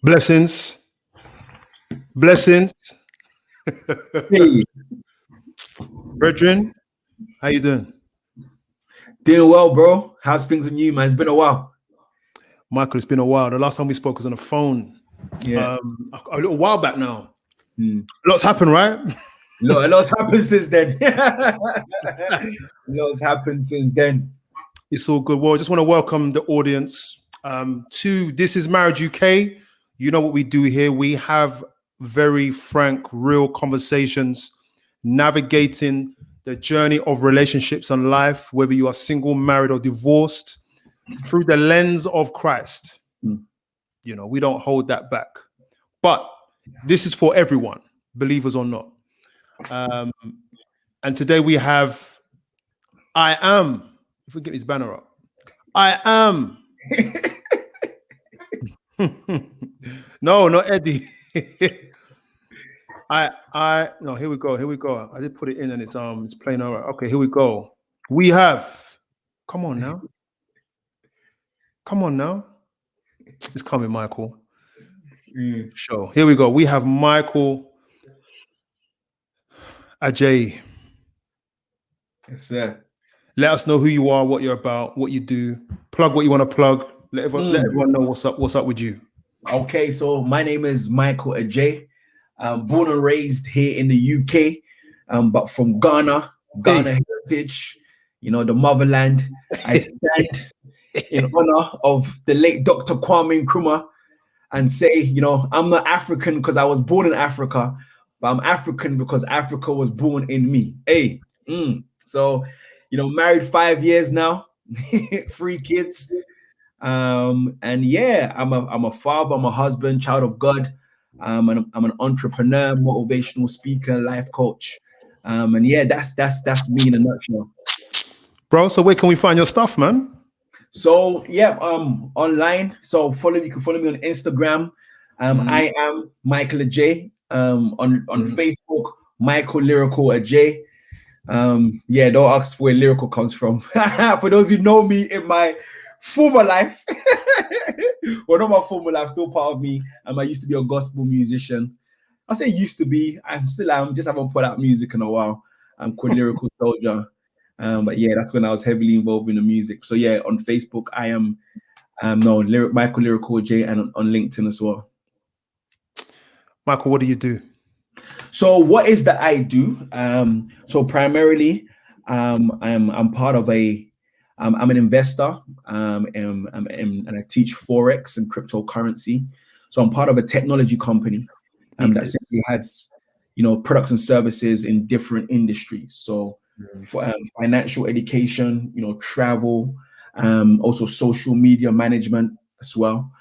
Blessings, blessings, Hey, brethren. How you doing, doing well, bro. How's things with you, man? It's been a while. Michael? It's been a while. The last time we spoke was on the phone, Yeah. a little while back now. Hmm. Lots happened, right? A lot's happened since then. Lots happened since then. It's all good. Well, I just want to welcome the audience to This is Marriage UK. You know what we do here. We have very frank, real conversations, navigating the journey of relationships and life, whether you are single, married, or divorced, through the lens of Christ. Mm. You know, we don't hold that back. But this is for everyone, believers or not. And today we have I am, if we get this banner up, I am. No, not Eddie. No, here we go. I did put it in and it's playing all right. Okay, here we go. We have, come on now. It's coming, Michael. Show. Here we go. We have Michael Agyei. Yes, sir. Let us know who you are, what you're about, what you do. Plug what you want to plug. Let everyone know what's up with you. Okay, so my name is Michael Agyei. I'm born and raised here in the UK, but from Ghana heritage, the motherland. I stand in honor of the late Dr. Kwame Nkrumah and say, I'm not African because I was born in Africa, but I'm African because Africa was born in me. So, married 5 years now, 3 kids. And yeah, I'm a father, I'm a husband, child of God. I'm an entrepreneur, motivational speaker, life coach. And yeah, that's me in a nutshell. Bro, so where can we find your stuff, man? So yeah, online. So you can follow me on Instagram. I am Michael Agyei. On Facebook, Michael Lyrical Agyei. Yeah, don't ask where lyrical comes from. For those who know me in my former life, well, not my former life, still part of me. I used to be a gospel musician. I say used to be. I'm just haven't put out music in a while. I'm called Lyrical Soldier. But yeah, that's when I was heavily involved in the music. So yeah, on Facebook, I am Michael Lyrical Agyei, and on LinkedIn as well. Michael, what do you do? So what is that I do? So primarily, I'm part of I'm an investor, and I teach Forex and cryptocurrency. So I'm part of a technology company that simply has, products and services in different industries. So for financial education, travel, also social media management as well.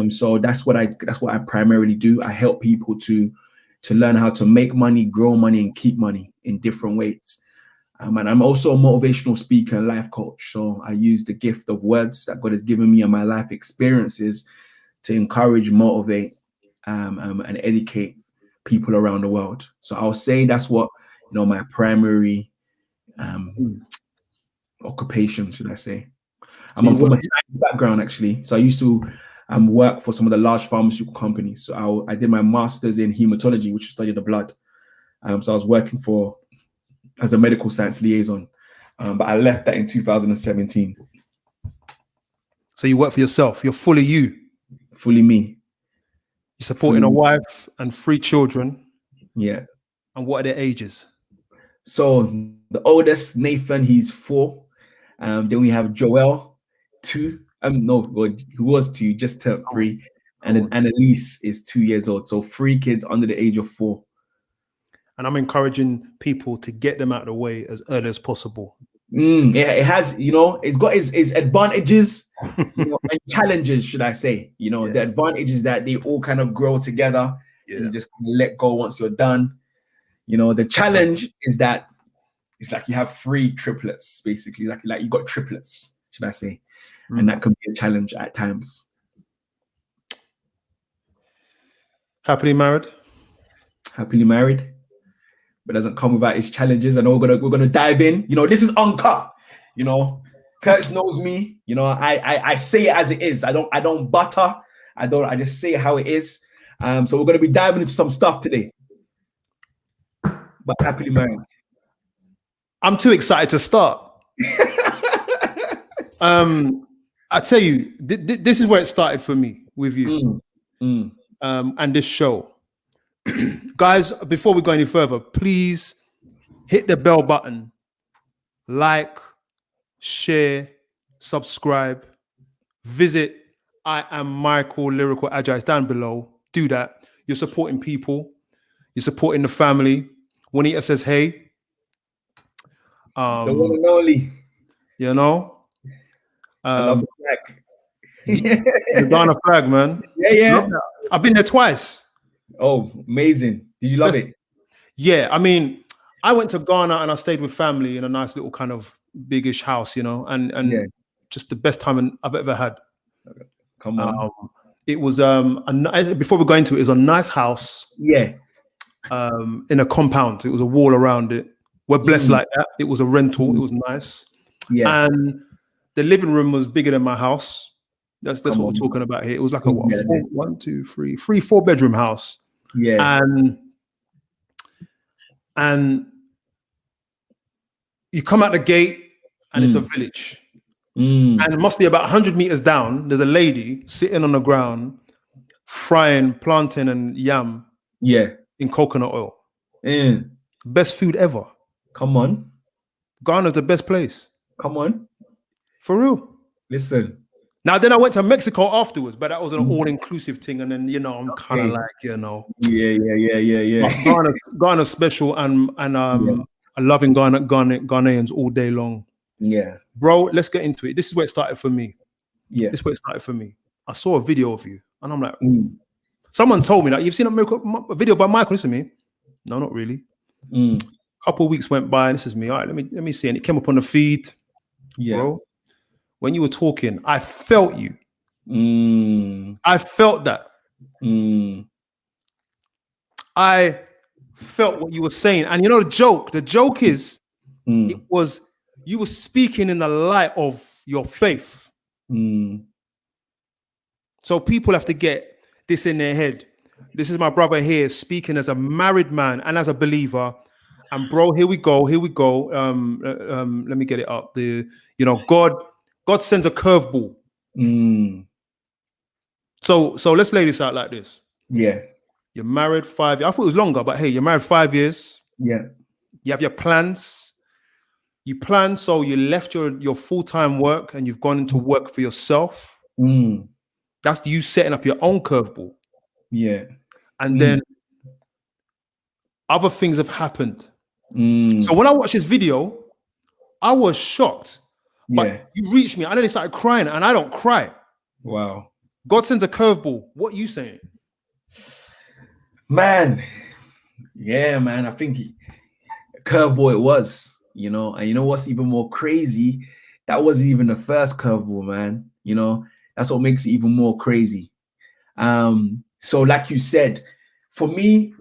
So that's what I primarily do. I help people to learn how to make money, grow money, and keep money in different ways. And I'm also a motivational speaker and life coach. So I use the gift of words that God has given me and my life experiences to encourage, motivate, and educate people around the world. So I'll say that's what, my primary occupation, should I say. I'm from a science background, actually. So I used to work for some of the large pharmaceutical companies. So I did my master's in hematology, which studied the blood. So I was working as a medical science liaison, but I left that in 2017. So you work for yourself. You're fully you. Fully me. You're supporting a wife and 3 children. Yeah. And what are their ages? So the oldest, Nathan, he's 4. Then we have Joel, 2. Who was 2, just turned 3. And then Annalise is 2 years old. So 3 kids under the age of 4. And I'm encouraging people to get them out of the way as early as possible. Yeah, it has, it's got its advantages and challenges, should I say. The advantage is that they all kind of grow together. And you just let go once you're done. The challenge is that it's like you have 3 triplets, basically. Like you got triplets, should I say. And that can be a challenge at times. Happily married? Happily married. But doesn't come without its challenges. And we're gonna dive in. This is uncut. Curtis knows me. I say it as it is. I don't butter. I just say it how it is. So we're going to be diving into some stuff today. But happily married. I'm too excited to start. I tell you, this is where it started for me with you, and this show. Guys, before we go any further, please hit the bell button, like, share, subscribe, visit I Am Michael Lyrical Agyei. It's down below. Do that. You're supporting people. You're supporting the family. Juanita says, hey. The one and only. You know? I love the flag. The Ghana flag, man. Yeah. I've been there twice. Oh, amazing. Did you love it? Yeah, I mean, I went to Ghana and I stayed with family in a nice little kind of biggish house, you know, and just the best time I've ever had. Come on. It was before we go into it, it was a nice house. Yeah. In a compound. It was a wall around it. We're blessed like that. It was a rental. It was nice. Yeah. And the living room was bigger than my house. That's what we're talking about here. It was like a 4-bedroom house. Yeah. And you come out the gate and it's a village. And it must be about 100 meters down. There's a lady sitting on the ground frying plantain and yam in coconut oil. Best food ever. Come on. Ghana's the best place. Come on. For real. Listen. Now, then I went to Mexico afterwards, but that was an all-inclusive thing. And then, you know, I'm kind of like, you know. Yeah. Ghana's special, and I'm loving Ghanaians all day long. Yeah. Bro, let's get into it. This is where it started for me. Yeah. This is where it started for me. I saw a video of you, and I'm like, someone told me that you've seen a video by Michael. Listen to me. No, not really. A couple of weeks went by, and this is me. All right, let me see. And it came up on the feed. Yeah. Bro, when you were talking, I felt you. I felt that. I felt what you were saying. And you know the joke is it was you were speaking in the light of your faith. So people have to get this in their head. This is my brother here speaking as a married man and as a believer. And bro, here we go. Let me get it up. God sends a curveball. So let's lay this out like this. Yeah. You're married 5 years. I thought it was longer, but hey, you're married 5 years. Yeah. You have your plans. You plan, so you left your full-time work and you've gone into work for yourself. That's you setting up your own curveball. Yeah. And then other things have happened. So when I watched this video, I was shocked. But you reached me, and then he started crying, and I don't cry. Wow. God sends a curveball. What are you saying? Man. Yeah, man. I think curveball it was, you know, and you know what's even more crazy? That wasn't even the first curveball, man. You know, that's what makes it even more crazy. So like you said, for me,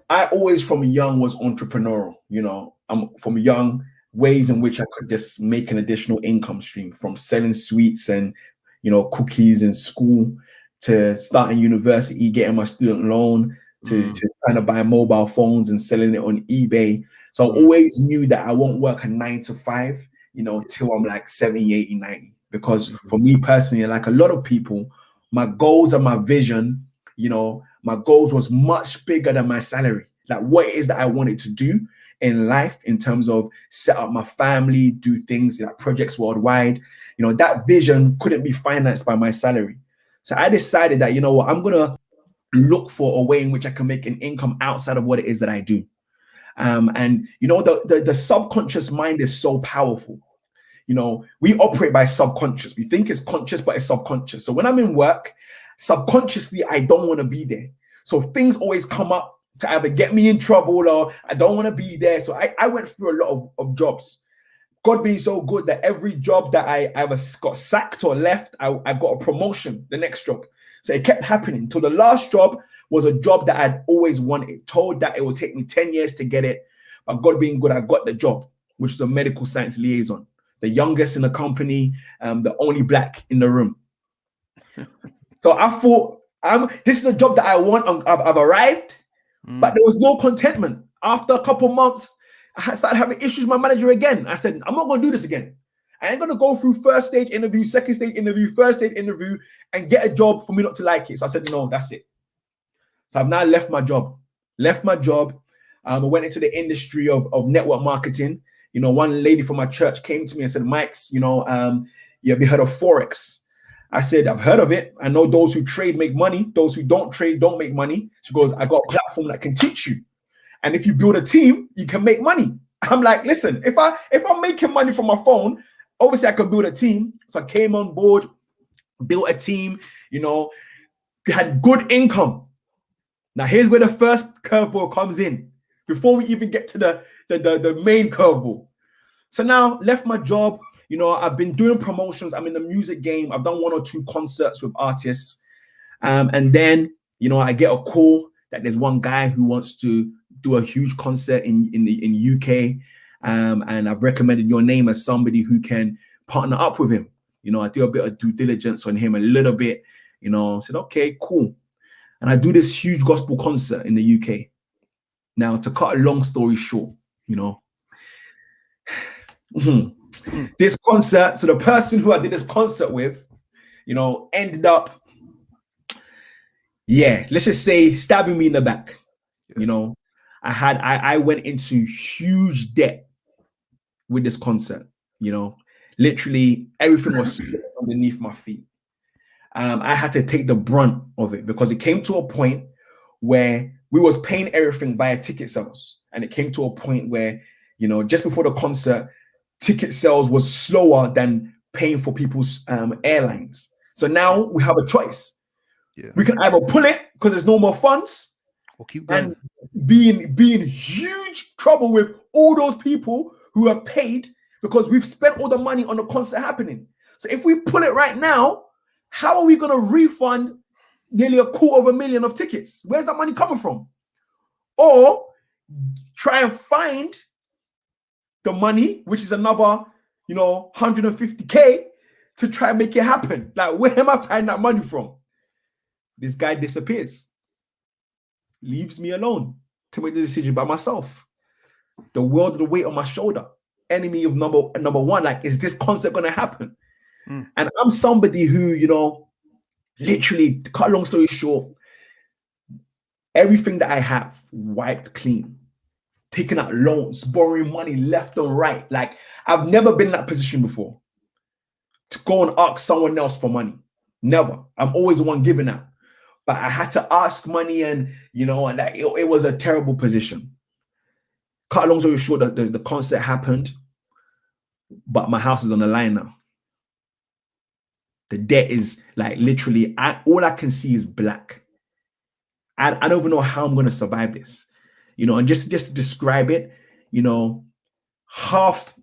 I always from young was entrepreneurial, you know. I'm from young ways in which I could just make an additional income stream, from selling sweets and, you know, cookies in school to starting university, getting my student loan to kind of buy mobile phones and selling it on eBay. So I always knew that I won't work a 9 to 5, you know, till I'm like 70, 80, 90. Because for me personally, like a lot of people, my goals and my vision, you know, my goals was much bigger than my salary. Like what it is that I wanted to do in life in terms of set up my family, do things like projects worldwide, you know, that vision couldn't be financed by my salary. So I decided that, you know what, I'm going to look for a way in which I can make an income outside of what it is that I do. And, you know, the subconscious mind is so powerful. You know, we operate by subconscious. We think it's conscious, but it's subconscious. So when I'm in work, subconsciously, I don't want to be there. So things always come up to either get me in trouble or I don't want to be there. So I went through a lot of jobs. God being so good that every job that I either got sacked or left, I got a promotion, the next job. So it kept happening until the last job was a job that I'd always wanted, told that it would take me 10 years to get it. But God being good, I got the job, which is a medical science liaison. The youngest in the company, the only black in the room. So I thought, this is a job that I want. I've arrived, but there was no contentment. After a couple months, I started having issues with my manager again. I said, I'm not going to do this again. I ain't going to go through first stage interview, second stage interview, third stage interview, and get a job for me not to like it. So I said, no, that's it. So I've now left my job. I went into the industry of network marketing. You know, one lady from my church came to me and said, Mike's, you know, have you heard of Forex? I said, I've heard of it. I know those who trade make money. Those who don't trade don't make money. She goes, I got a platform that can teach you. And if you build a team, you can make money. I'm like, listen, if I'm making money from my phone, obviously I can build a team. So I came on board, built a team, you know, had good income. Now here's where the first curveball comes in before we even get to the main curveball. So now left my job. You know, I've been doing promotions. I'm in the music game. I've done 1 or 2 concerts with artists. And then, you know, I get a call that there's one guy who wants to do a huge concert in UK. And I've recommended your name as somebody who can partner up with him. You know, I do a bit of due diligence on him a little bit, you know, said, okay, cool. And I do this huge gospel concert in the UK. Now, to cut a long story short, you know, this concert, so the person who I did this concert with, you know, ended up, let's just say stabbing me in the back. You know, I went into huge debt with this concert, you know, literally everything was underneath my feet. I had to take the brunt of it because it came to a point where we was paying everything via ticket sales. And it came to a point where, you know, just before the concert, ticket sales was slower than paying for people's airlines. So now we have a choice. We can either pull it because there's no more funds, or keep going and be in huge trouble with all those people who have paid because we've spent all the money on the concert happening. So if we pull it right now, how are we going to refund nearly $250,000 of tickets? Where's that money coming from? Or try and find the money, which is another, you know, 150K to try and make it happen. Like, where am I finding that money from? This guy disappears, leaves me alone to make the decision by myself. The world of the weight on my shoulder. Enemy of number one. Like, is this concert going to happen? And I'm somebody who, you know, literally, to cut a long story short, everything that I have wiped clean, taking out loans, borrowing money left and right. Like, I've never been in that position before to go and ask someone else for money. Never. I'm always the one giving out. But I had to ask money, and, you know, and it was a terrible position. Cut a long story short, the concert happened, but my house is on the line now. The debt is like literally, all I can see is black. I don't even know how I'm going to survive this. You know, and just to describe it, you know, half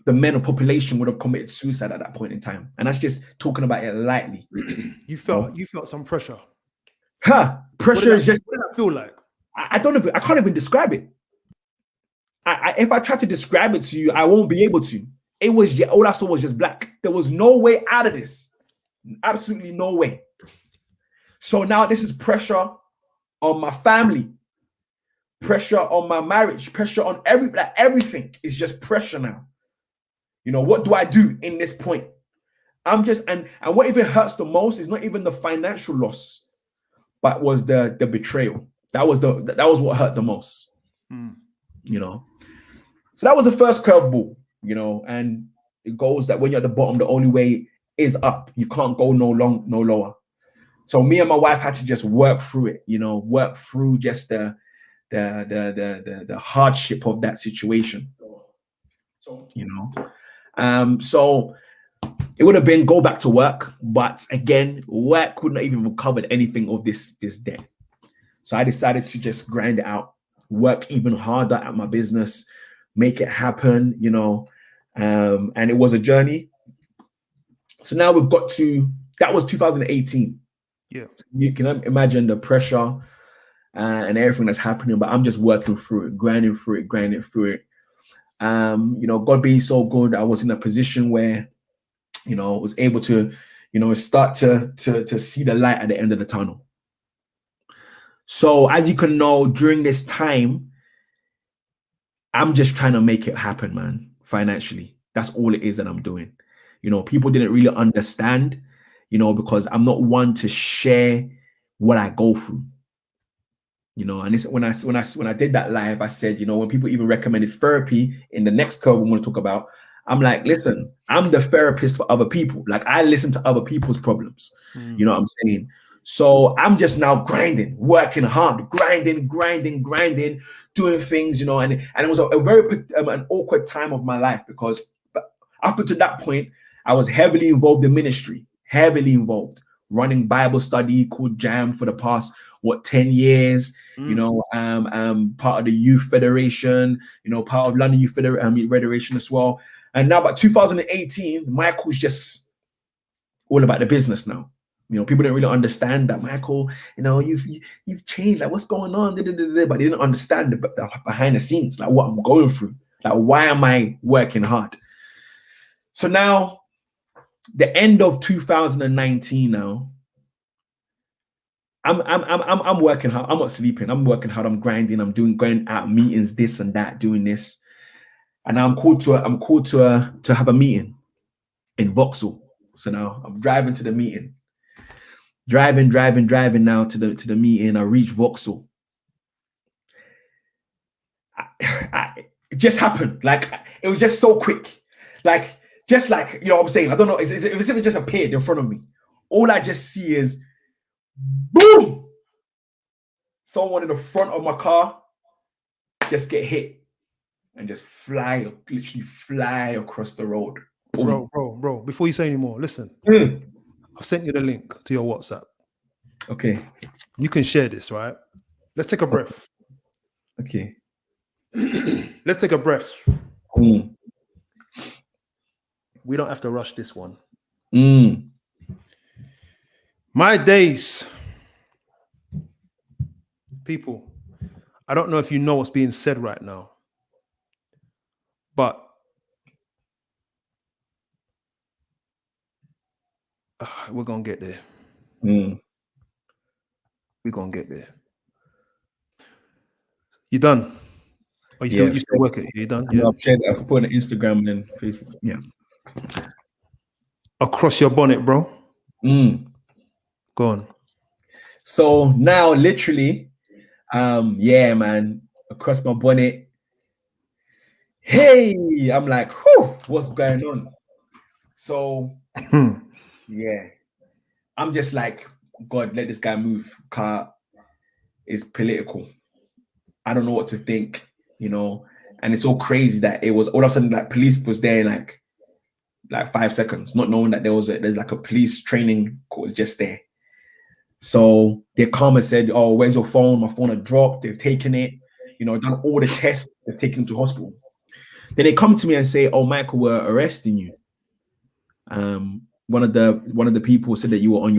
the mental population would have committed suicide at that point in time. And that's just talking about it lightly. You felt some pressure. Pressure is just, what did that feel like? I can't even describe it. If I try to describe it to you, I won't be able to. It was, all I saw was just black. There was no way out of this. Absolutely no way. So now this is pressure on my family, pressure on my marriage, pressure on everything is just pressure now. You know, what do I do in this point? I'm just, and what even hurts the most is not even the financial loss, but was the betrayal. That was what hurt the most. You know, so that was the first curveball. You know, and it goes that when you're at the bottom, the only way is up. You can't go no lower. So me and my wife had to just work through it. You know, work through just the hardship of that situation. You know, so it would have been go back to work, but again, work could not even recover anything of this debt. So I decided to just grind it out, work even harder at my business, make it happen, you know, and it was a journey. So now we've got to, that was 2018. Yeah. So you can imagine the pressure and everything that's happening, but I'm just working through it, grinding through it. You know, God being so good, I was in a position where, you know, I was able to, start to see the light at the end of the tunnel. So as you can know, during this time, I'm just trying to make it happen, man, financially. That's all it is that I'm doing. People didn't really understand, because I'm not one to share what I go through. And this, when I did that live, I said, when people even recommended therapy in the next curve we want to talk about, I'm like, listen, I'm the therapist for other people. Like, I listen to other people's problems. You know what I'm saying? So I'm just now grinding, working hard, grinding, doing things, and it was a very an awkward time of my life, because up until that point, I was heavily involved in ministry, running Bible study called Jam for the past 10 years, part of the Youth Federation, part of London Youth Federation as well. And now, by 2018, Michael's just all about the business now. People didn't really understand that, Michael, you've changed, like, what's going on? But they didn't understand the behind the scenes, like what I'm going through, like why am I working hard? So now, the end of 2019 now, I'm working hard. I'm not sleeping. I'm working hard. I'm grinding. I'm going out meetings, this and that, doing this. And I'm called to have a meeting in Vauxhall. So now I'm driving to the meeting. Driving now to the meeting. I reach Vauxhall. It just happened. Like, it was just so quick. Like, just like, what I'm saying. I don't know. It's if it just appeared in front of me. All I just see is boom! Someone in the front of my car just get hit and just literally fly across the road. Boom. Bro, before you say any more, listen. I've sent you the link to your WhatsApp. Okay. You can share this, right? Let's take a breath. Okay. Let's take a breath. We don't have to rush this one. My days. People, I don't know if you know what's being said right now, but we're going to get there. We're going to get there. You done? Are you still working? You done? Yeah. I've shared it. I've put it on Instagram and Facebook. Yeah. Across your bonnet, bro. Go on. So now, literally, man, across my bonnet. Hey, I'm like, whew, what's going on? So, yeah, I'm just like, God, let this guy move. Car is political. I don't know what to think, and it's so crazy that it was all of a sudden, like, police was there in like 5 seconds, not knowing that there's like a police training course just there. So they come and said, oh, where's your phone? My phone had dropped. They've taken it, done all the tests. They've taken him to hospital. Then they come to me and say, oh, Michael, we're arresting you. One of the people said that you were on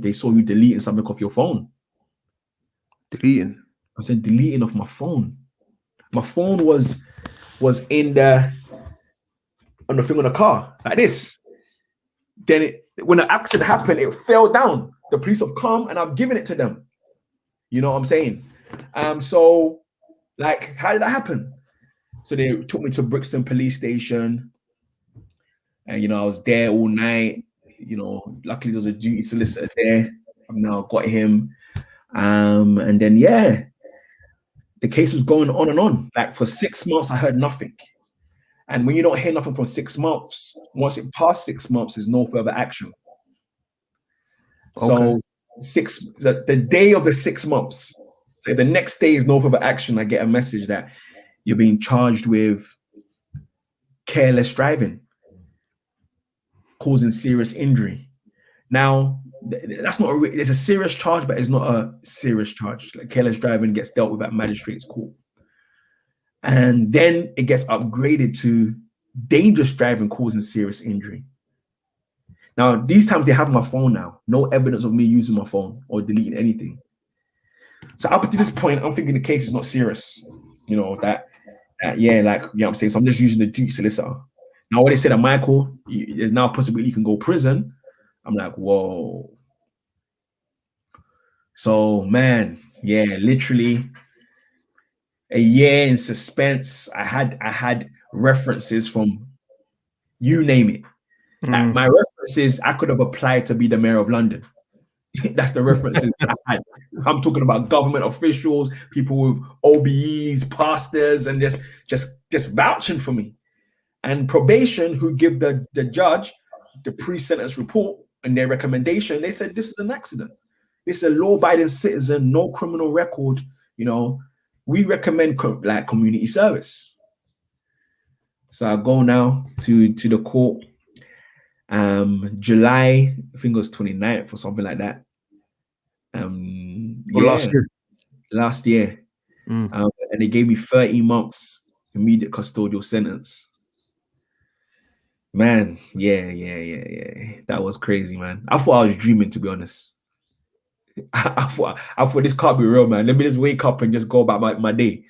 they saw you deleting something off your phone. Deleting? I said, deleting off my phone. My phone was on the thing on the car, like this. Then when the accident happened, it fell down. The police have come and I've given it to them. You know what I'm saying? So, like, how did that happen? So they took me to Brixton police station, and I was there all night. Luckily there was a duty solicitor there. I've now got him, and then the case was going on and on. Like, for 6 months, I heard nothing. And when you don't hear nothing for 6 months, once it passed 6 months, there's no further action. So the day of the 6 months, so the next day is no further action, I get a message that you're being charged with careless driving, causing serious injury. Now, that's not there's a serious charge, but it's not a serious charge. Like, careless driving gets dealt with at magistrate's court. And then it gets upgraded to dangerous driving causing serious injury. Now, these times they have my phone now. No evidence of me using my phone or deleting anything. So up to this point, I'm thinking the case is not serious. Like, you know what I'm saying? So I'm just using the duty solicitor. Now, when they said that, Michael, there's now a possibility you can go prison. I'm like, whoa. So man, yeah, literally a year in suspense. I had references from you name it. My references, I could have applied to be the mayor of London. That's the references I had. I'm talking about government officials, people with OBEs, pastors, and just vouching for me. And probation, who give the judge the pre-sentence report and their recommendation, they said this is an accident. This is a law-abiding citizen, no criminal record. You know, we recommend like community service. So I go now to the court. July, I think it was 29th or something like that. Last year. And they gave me 30 months immediate custodial sentence. Man, yeah. That was crazy, man. I thought I was dreaming, to be honest. I thought this can't be real, man. Let me just wake up and just go about my day.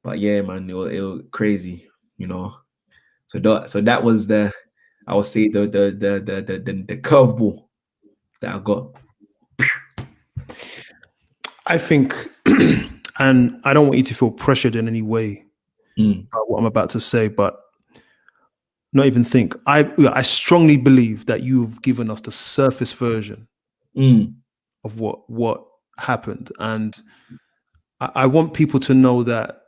But yeah, man, it was crazy, you know. So that was the, I would say the curveball that I got. I think, and I don't want you to feel pressured in any way about what I'm about to say, but not even think. I strongly believe that you've given us the surface version of what happened, and I want people to know that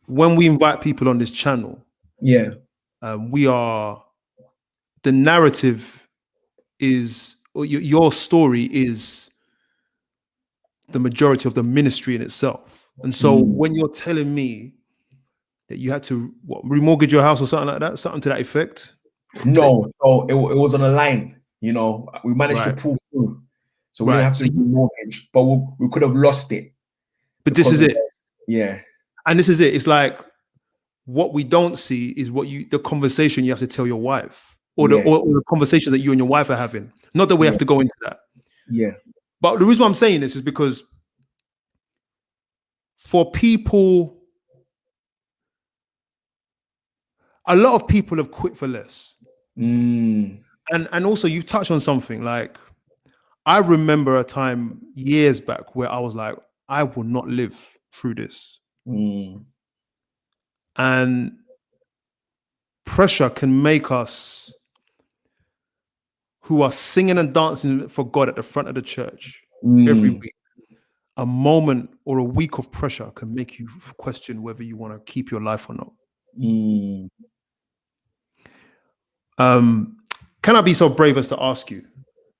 when we invite people on this channel, we are, the narrative is, or your story is the majority of the ministry in itself. And so when you're telling me that you had to remortgage your house or something like that, something to that effect? No, so it was on a line, you know, we managed to pull through. So we didn't have to remortgage, but we could have lost it. But this is it. Yeah. And this is it. It's like, what we don't see is the conversation you have to tell your wife, or the conversations that you and your wife are having. Not that we have to go into that. Yeah. But the reason why I'm saying this is because for people, a lot of people have quit for less. And also you've touched on something, like, I remember a time years back where I was like, I will not live through this. And pressure can make us, who are singing and dancing for God at the front of the church every week, a moment or a week of pressure can make you question whether you want to keep your life or not. Can I be so brave as to ask you?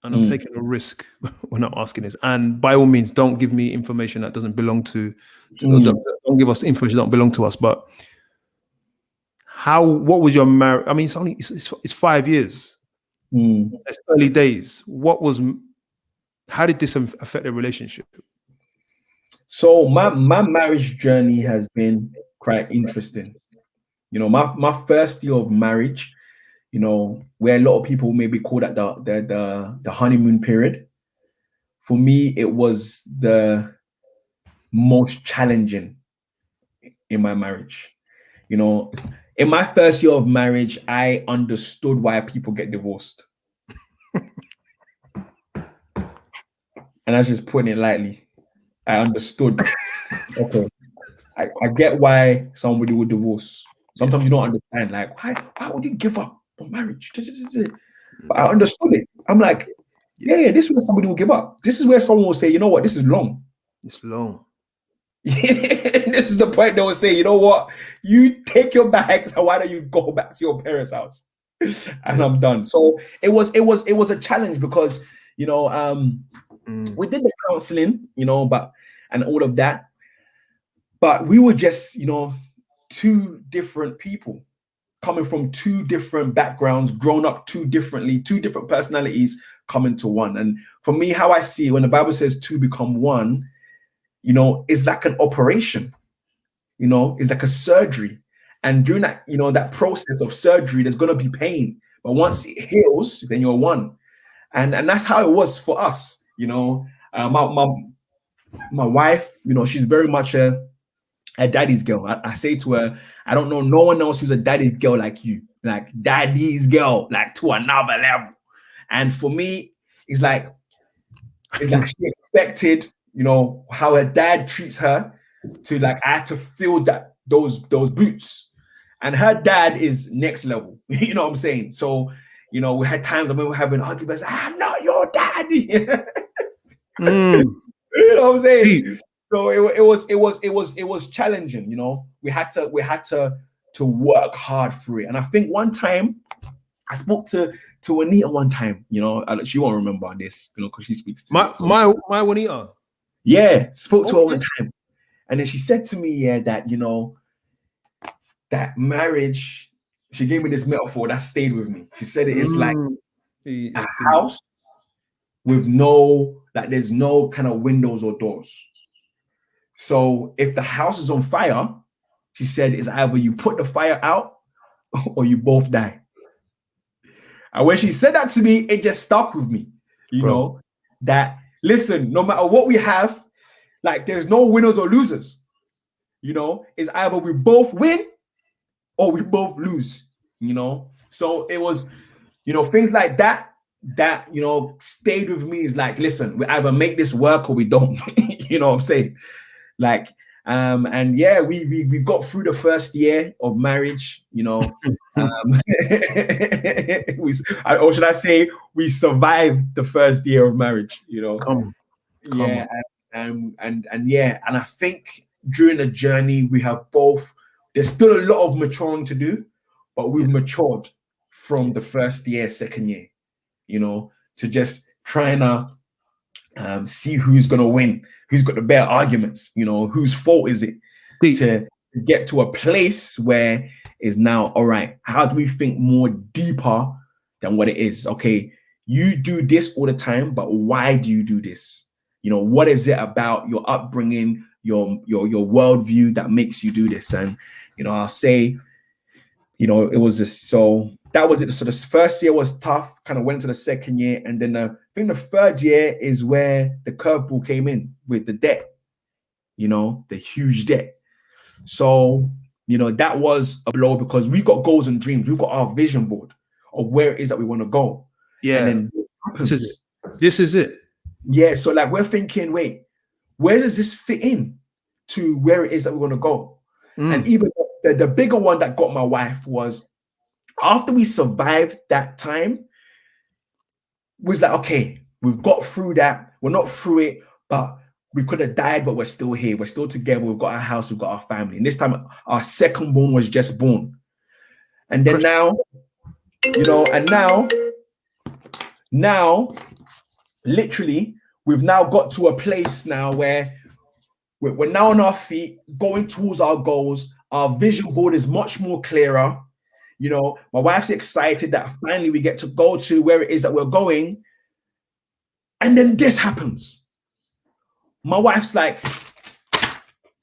And I'm taking a risk when I'm asking this. And by all means, don't give me information that doesn't belong to don't give us information that don't belong to us. But what was your marriage? I mean, it's 5 years. It's early days. How did this affect the relationship? So my marriage journey has been quite interesting. You know, my first year of marriage, you know, where a lot of people maybe call that the honeymoon period. For me, it was the most challenging in my marriage. You know, in my first year of marriage, I understood why people get divorced. And I was just putting it lightly. I understood. Okay. I get why somebody would divorce. Sometimes you don't understand, like, why would you give up on marriage? But I understood it. I'm like, yeah, this is where somebody will give up. This is where someone will say, you know what, this is long. It's long. This is the point they will say, you know what, you take your bags and why don't you go back to your parents' house? And I'm done. So it was a challenge because, you know, we did the counseling, you know, and all of that. But we were just, you know, two different people coming from two different backgrounds, grown up two different personalities coming to one. And for me, how I see it, when the Bible says two become one, you know, it's like an operation, you know, it's like a surgery. And during that, you know, that process of surgery, there's going to be pain. But once it heals, then you're one. And that's how it was for us, you know. My wife, you know, she's very much a daddy's girl. I say to her, I don't know no one else who's a daddy's girl like you, like daddy's girl, like to another level. And for me, it's like she expected, you know, how her dad treats her, to like I had to feel that those boots. And her dad is next level. You know what I'm saying? So, you know, we had times I remember having arguments. I'm not your daddy. You know what I'm saying? So it was challenging. You know, we had to work hard for it. And I think one time I spoke to Anita one time. You know, she won't remember this. You know, because she speaks to my Juanita. Yeah, spoke to her one time, and then she said to me, yeah, that, you know, that marriage. She gave me this metaphor that stayed with me. She said it is like a house with there's no kind of windows or doors. So if the house is on fire, she said, it's either you put the fire out or you both die. And when she said that to me, it just stuck with me. You know, that listen, no matter what we have, like there's no winners or losers. You know, it's either we both win or we both lose. You know, so it was, you know, things like that, you know, stayed with me. Is like, listen, we either make this work or we don't. You know what I'm saying? Like, and yeah, we got through the first year of marriage, you know. Or should I say, we survived the first year of marriage, you know. Yeah, and yeah, and I think during the journey we have both. There's still a lot of maturing to do, but we've matured from the first year, second year, you know, to just trying to see who's gonna win, who's got the better arguments, you know, whose fault is it, to get to a place where is now, all right, how do we think more deeper than what it is? Okay, you do this all the time, but why do you do this? You know, what is it about your upbringing, your worldview that makes you do this? And, you know, I'll say, you know, it was just, so that was it. So the first year was tough, kind of went into the second year. And then I think the third year is where the curveball came in with the debt, you know, the huge debt. So, you know, that was a blow because we got goals and dreams. We've got our vision board of where it is that we want to go. Yeah. And then this is it. Yeah. So like we're thinking, wait, where does this fit in to where it is that we want to go? And even the bigger one that got my wife was after we survived that time, was like, okay, we've got through that. We're not through it, but we could have died, but we're still here. We're still together. We've got our house. We've got our family. And this time, our second born was just born. And then now, you know, and now, literally, we've now got to a place now where we're now on our feet, going towards our goals. Our vision board is much more clearer. You know, my wife's excited that finally we get to go to where it is that we're going. And then this happens. My wife's like,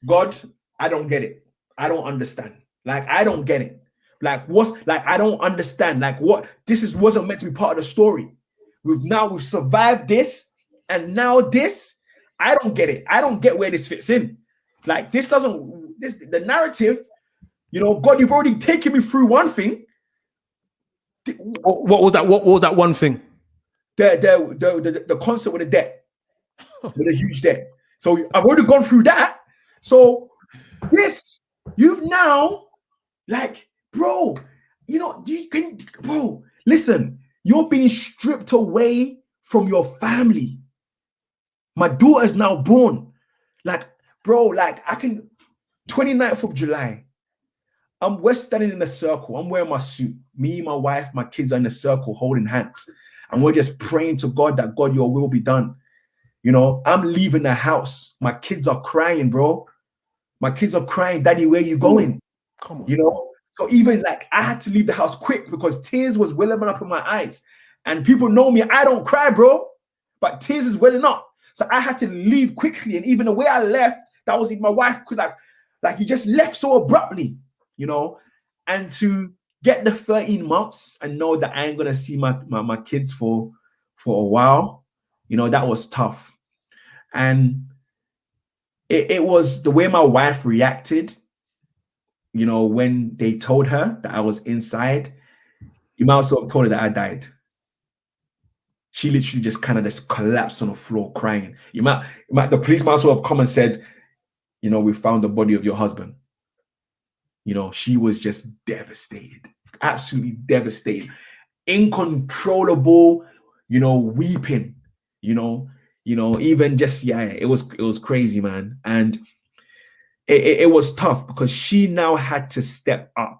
God, I don't get it. I don't understand. Like, I don't get it. Like, I don't understand. Like, what? Wasn't meant to be part of the story. We've survived this. And now this, I don't get it. I don't get where this fits in. Like, the narrative, you know, God, you've already taken me through one thing. What was that? What was that one thing? The concept with the debt, with a huge debt. So I've already gone through that. So this, you've now, like, bro, you know, bro, listen, you're being stripped away from your family. My daughter's now born. Like, bro, like 29th of July, we're standing in a circle. I'm wearing my suit. Me, my wife, my kids are in a circle holding hands. And we're just praying to God that, God, your will be done. You know, I'm leaving the house. My kids are crying, bro. My kids are crying, Daddy, where you going? Come on. You know, so even like I had to leave the house quick because tears was welling up in my eyes. And people know me, I don't cry, bro. But tears is welling up. So I had to leave quickly. And even the way I left, that was my wife could like you just left so abruptly, you know, and to get the 13 months and know that I ain't gonna see my kids for a while, you know, that was tough. And it was the way my wife reacted, you know, when they told her that I was inside. You might also have told her that I died. she literally just kind of just collapsed on the floor crying. The police might as well have come and said, we found the body of your husband. She was just devastated, absolutely devastated, uncontrollable, weeping, even just, it was crazy, man. And it was tough because she now had to step up.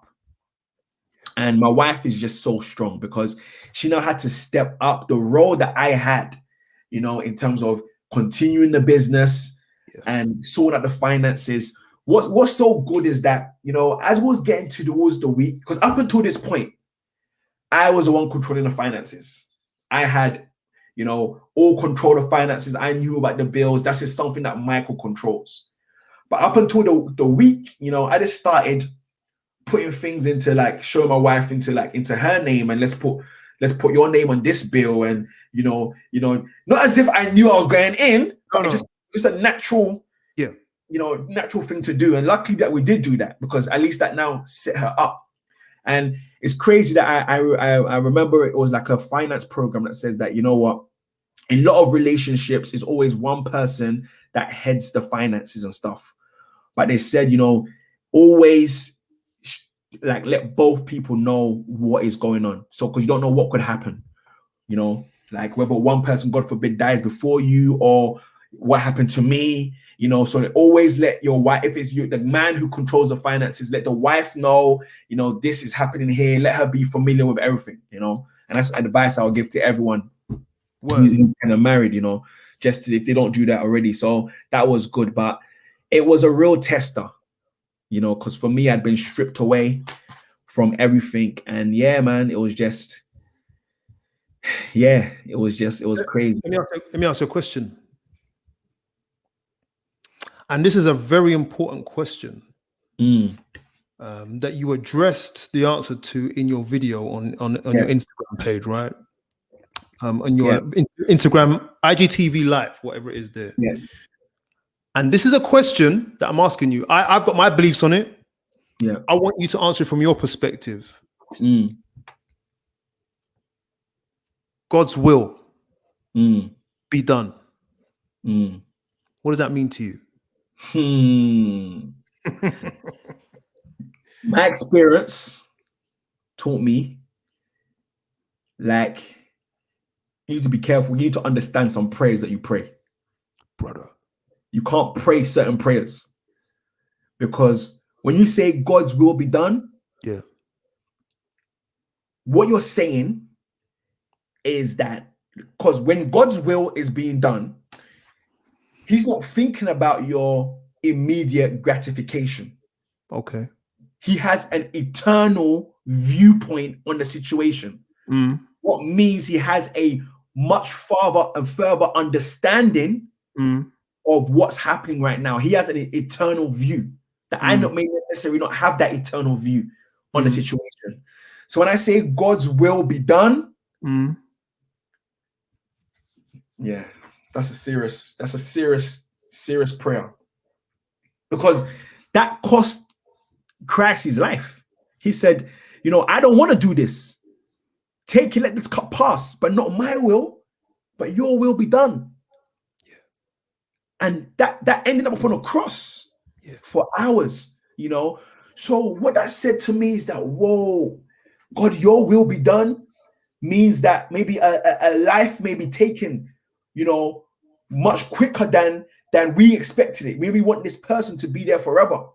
And my wife is just so strong because she now had to step up the role that I had, in terms of continuing the business and sort out the finances. What's so good is that, as we was getting towards the week, because up until this point, I was the one controlling the finances. I had, all control of finances. I knew about the bills. That's just something that Michael controls. But up until the week, I just started putting things into, like, showing my wife into her name, and let's put your name on this bill, and not as if I knew I was going in, but just a natural, natural thing to do. And luckily that we did do that, because at least that now set her up. And it's crazy that I remember it was like a finance program that says that, in a lot of relationships, it's always one person that heads the finances and stuff. But they said, always like let both people know what is going on. So, because you don't know what could happen, like whether one person, God forbid, dies before you, or what happened to me, so they always let your wife, if it's you, the man who controls the finances, let the wife know, this is happening here. Let her be familiar with everything, and that's advice I'll give to everyone who kind of married, just if they don't do that already. So that was good, but it was a real tester, because for me, I'd been stripped away from everything. And yeah, man, it was just, it was crazy. Let me ask you a question. And this is a very important question that you addressed the answer to in your video on your Instagram page, right? On your Instagram, IGTV Live, whatever it is there. Yeah. And this is a question that I'm asking you. I've got my beliefs on it. Yeah. I want you to answer it from your perspective. God's will be done. What does that mean to you? My experience taught me, like, you need to be careful. You need to understand some prayers that you pray. Brother. You can't pray certain prayers, because when you say God's will be done, what you're saying is that, because when God's will is being done, he's not thinking about your immediate gratification. Okay. He has an eternal viewpoint on the situation. What means he has a much farther and further understanding of what's happening right now. He has an eternal view that I may necessarily not have that eternal view on the situation. So when I say God's will be done, that's a serious prayer, because that cost Christ his life. He said, I don't want to do this. Take it, let this cup pass, but not my will, but your will be done. And that ended up on a cross for hours, So what that said to me is that, whoa, God, your will be done means that maybe a life may be taken, much quicker than we expected it. Maybe we want this person to be there forever.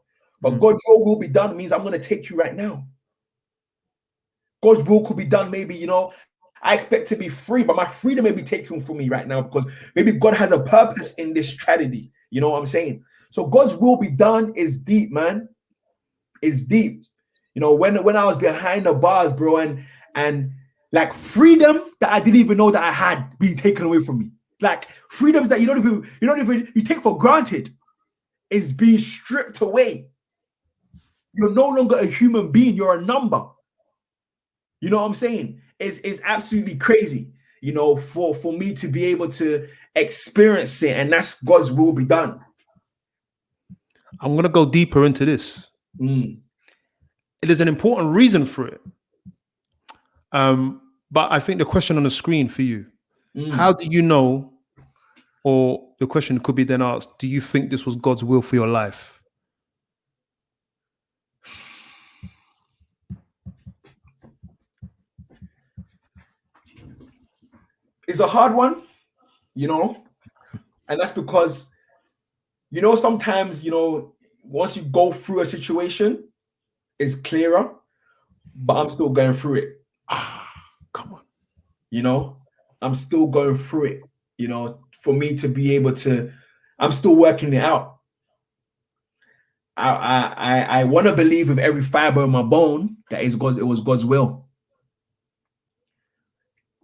But God, your will be done means I'm going to take you right now. God's will could be done. Maybe, I expect to be free, but my freedom may be taken from me right now, because maybe God has a purpose in this tragedy. You know what I'm saying? So God's will be done is deep, man. It's deep. When I was behind the bars, bro, and like freedom that I didn't even know that I had being taken away from me. Like freedoms that you take for granted is being stripped away. You're no longer a human being, you're a number. You know what I'm saying? It's absolutely crazy, for me to be able to experience it, and that's God's will be done. I'm going to go deeper into this. It is an important reason for it. But I think the question on the screen for you How do you know, or the question could be then asked, do you think this was God's will for your life? It's a hard one, you know, and that's because, you know, sometimes, you know, once you go through a situation, it's clearer, but I'm still going through it. Come on. You know, I'm still going through it, you know, for me to be able to, I'm still working it out. I want to believe with every fiber in my bone that it was God's will,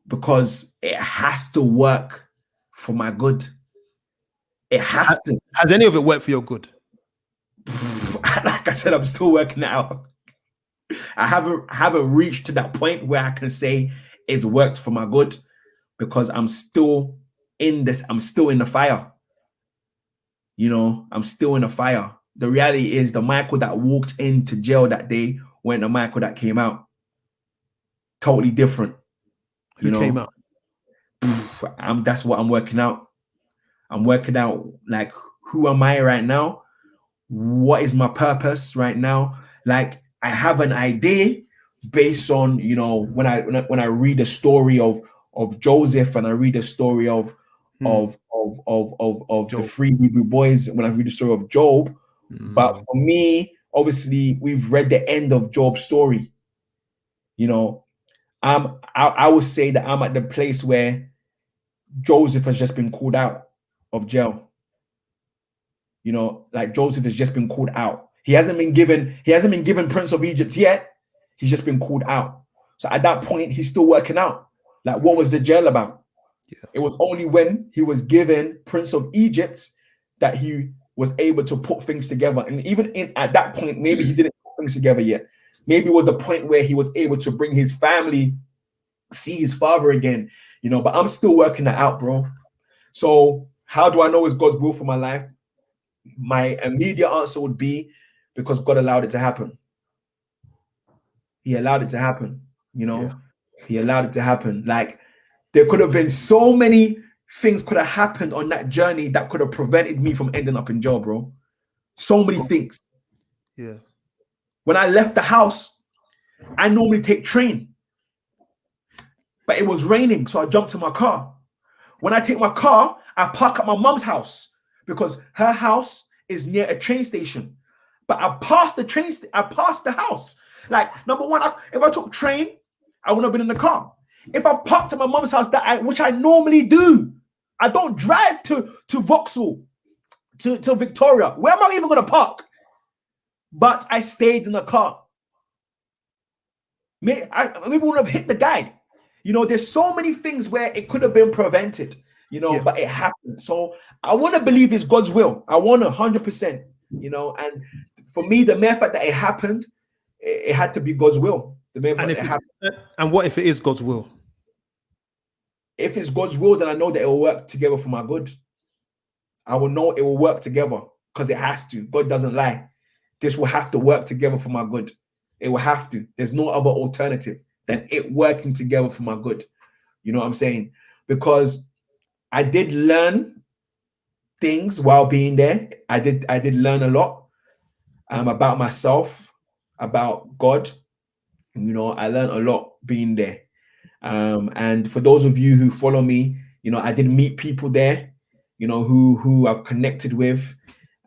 because it has to work for my good. It has to. Has any of it worked for your good? Like I said, I'm still working it out. I haven't reached to that point where I can say it's worked for my good, because I'm still in this. I'm still in the fire. You know, I'm still in the fire. The reality is the Michael that walked into jail that day wasn't the Michael that came out. Totally different. Who came out? That's what I'm working out. I'm working out, like, who am I right now? What is my purpose right now? Like, I have an idea based on, you know, when I read the story of Joseph, and I read the story of the three Hebrew boys, when I read the story of Job. But for me, obviously, we've read the end of Job's story. You know, I would say that I'm at the place where Joseph has just been called out of jail. You know, like, Joseph has just been called out. He hasn't been given Prince of Egypt yet. He's just been called out. So at that point, he's still working out. Like, what was the jail about? Yeah. It was only when he was given Prince of Egypt that he was able to put things together. And even at that point, maybe he didn't put things together yet. Maybe it was the point where he was able to bring his family, see his father again, you know, but I'm still working that out, bro. So how do I know it's God's will for my life? My immediate answer would be because God allowed it to happen. He allowed it to happen, you know. Yeah. He allowed it to happen. Like, there could have been so many things could have happened on that journey that could have prevented me from ending up in jail, bro. So many things. Yeah. When I left the house, I normally take train, but it was raining, so I jumped in my car. When I take my car, I park at my mom's house because her house is near a train station. But I passed the train. I passed the house. Like, number one, if I took train, I wouldn't have been in the car. If I parked at my mom's house, which I normally do, I don't drive to Vauxhall, to Victoria. Where am I even going to park? But I stayed in the car. Maybe we wouldn't have hit the guy. You know, there's so many things where it could have been prevented, you know, but it happened. So I want to believe it's God's will. I want 100%, you know, and for me, the mere fact that it happened, it had to be God's will. The mere fact that it happened. And what if it is God's will? If it's God's will, then I know that it will work together for my good. I will know it will work together because it has to. God doesn't lie. This will have to work together for my good. It will have to. There's no other alternative than it working together for my good. You know what I'm saying? Because I did learn things while being there. I did learn a lot about myself, about God. You know, I learned a lot being there. And for those of you who follow me, you know, I did meet people there, you know, who I've connected with.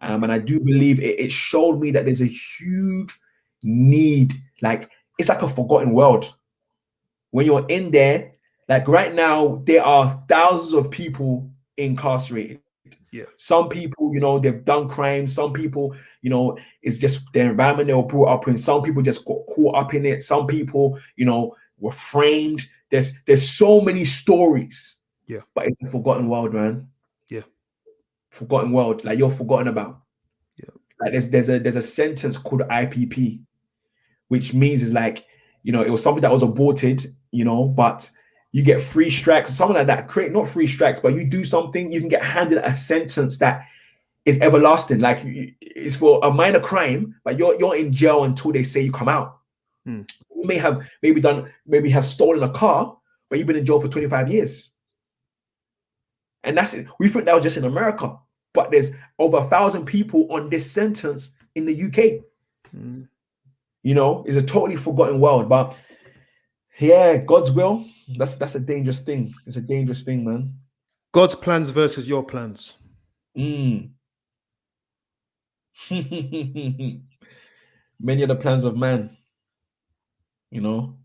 And I do believe it showed me that there's a huge need. Like, it's like a forgotten world. When you're in there, like right now, there are thousands of people incarcerated. Yeah. Some people, you know, they've done crimes. Some people, you know, it's just the environment they were brought up in. Some people just got caught up in it. Some people, you know, were framed. There's so many stories. Yeah. But it's a forgotten world, man. Yeah. Forgotten world. Like, you're forgotten about. Yeah. Like, there's a sentence called IPP, which means is like, you know, it was something that was aborted, you know, but you get 3 strikes or something like that. Not 3 strikes, but you do something, you can get handed a sentence that is everlasting. Like, it's for a minor crime, but you're in jail until they say you come out. You may have maybe have stolen a car, but you've been in jail for 25 years. And that's it. We think that was just in America, but there's over 1,000 people on this sentence in the UK. You know, it's a totally forgotten world. But yeah, God's will, that's a dangerous thing. It's a dangerous thing, man. God's plans versus your plans. Many of the plans of man, you know.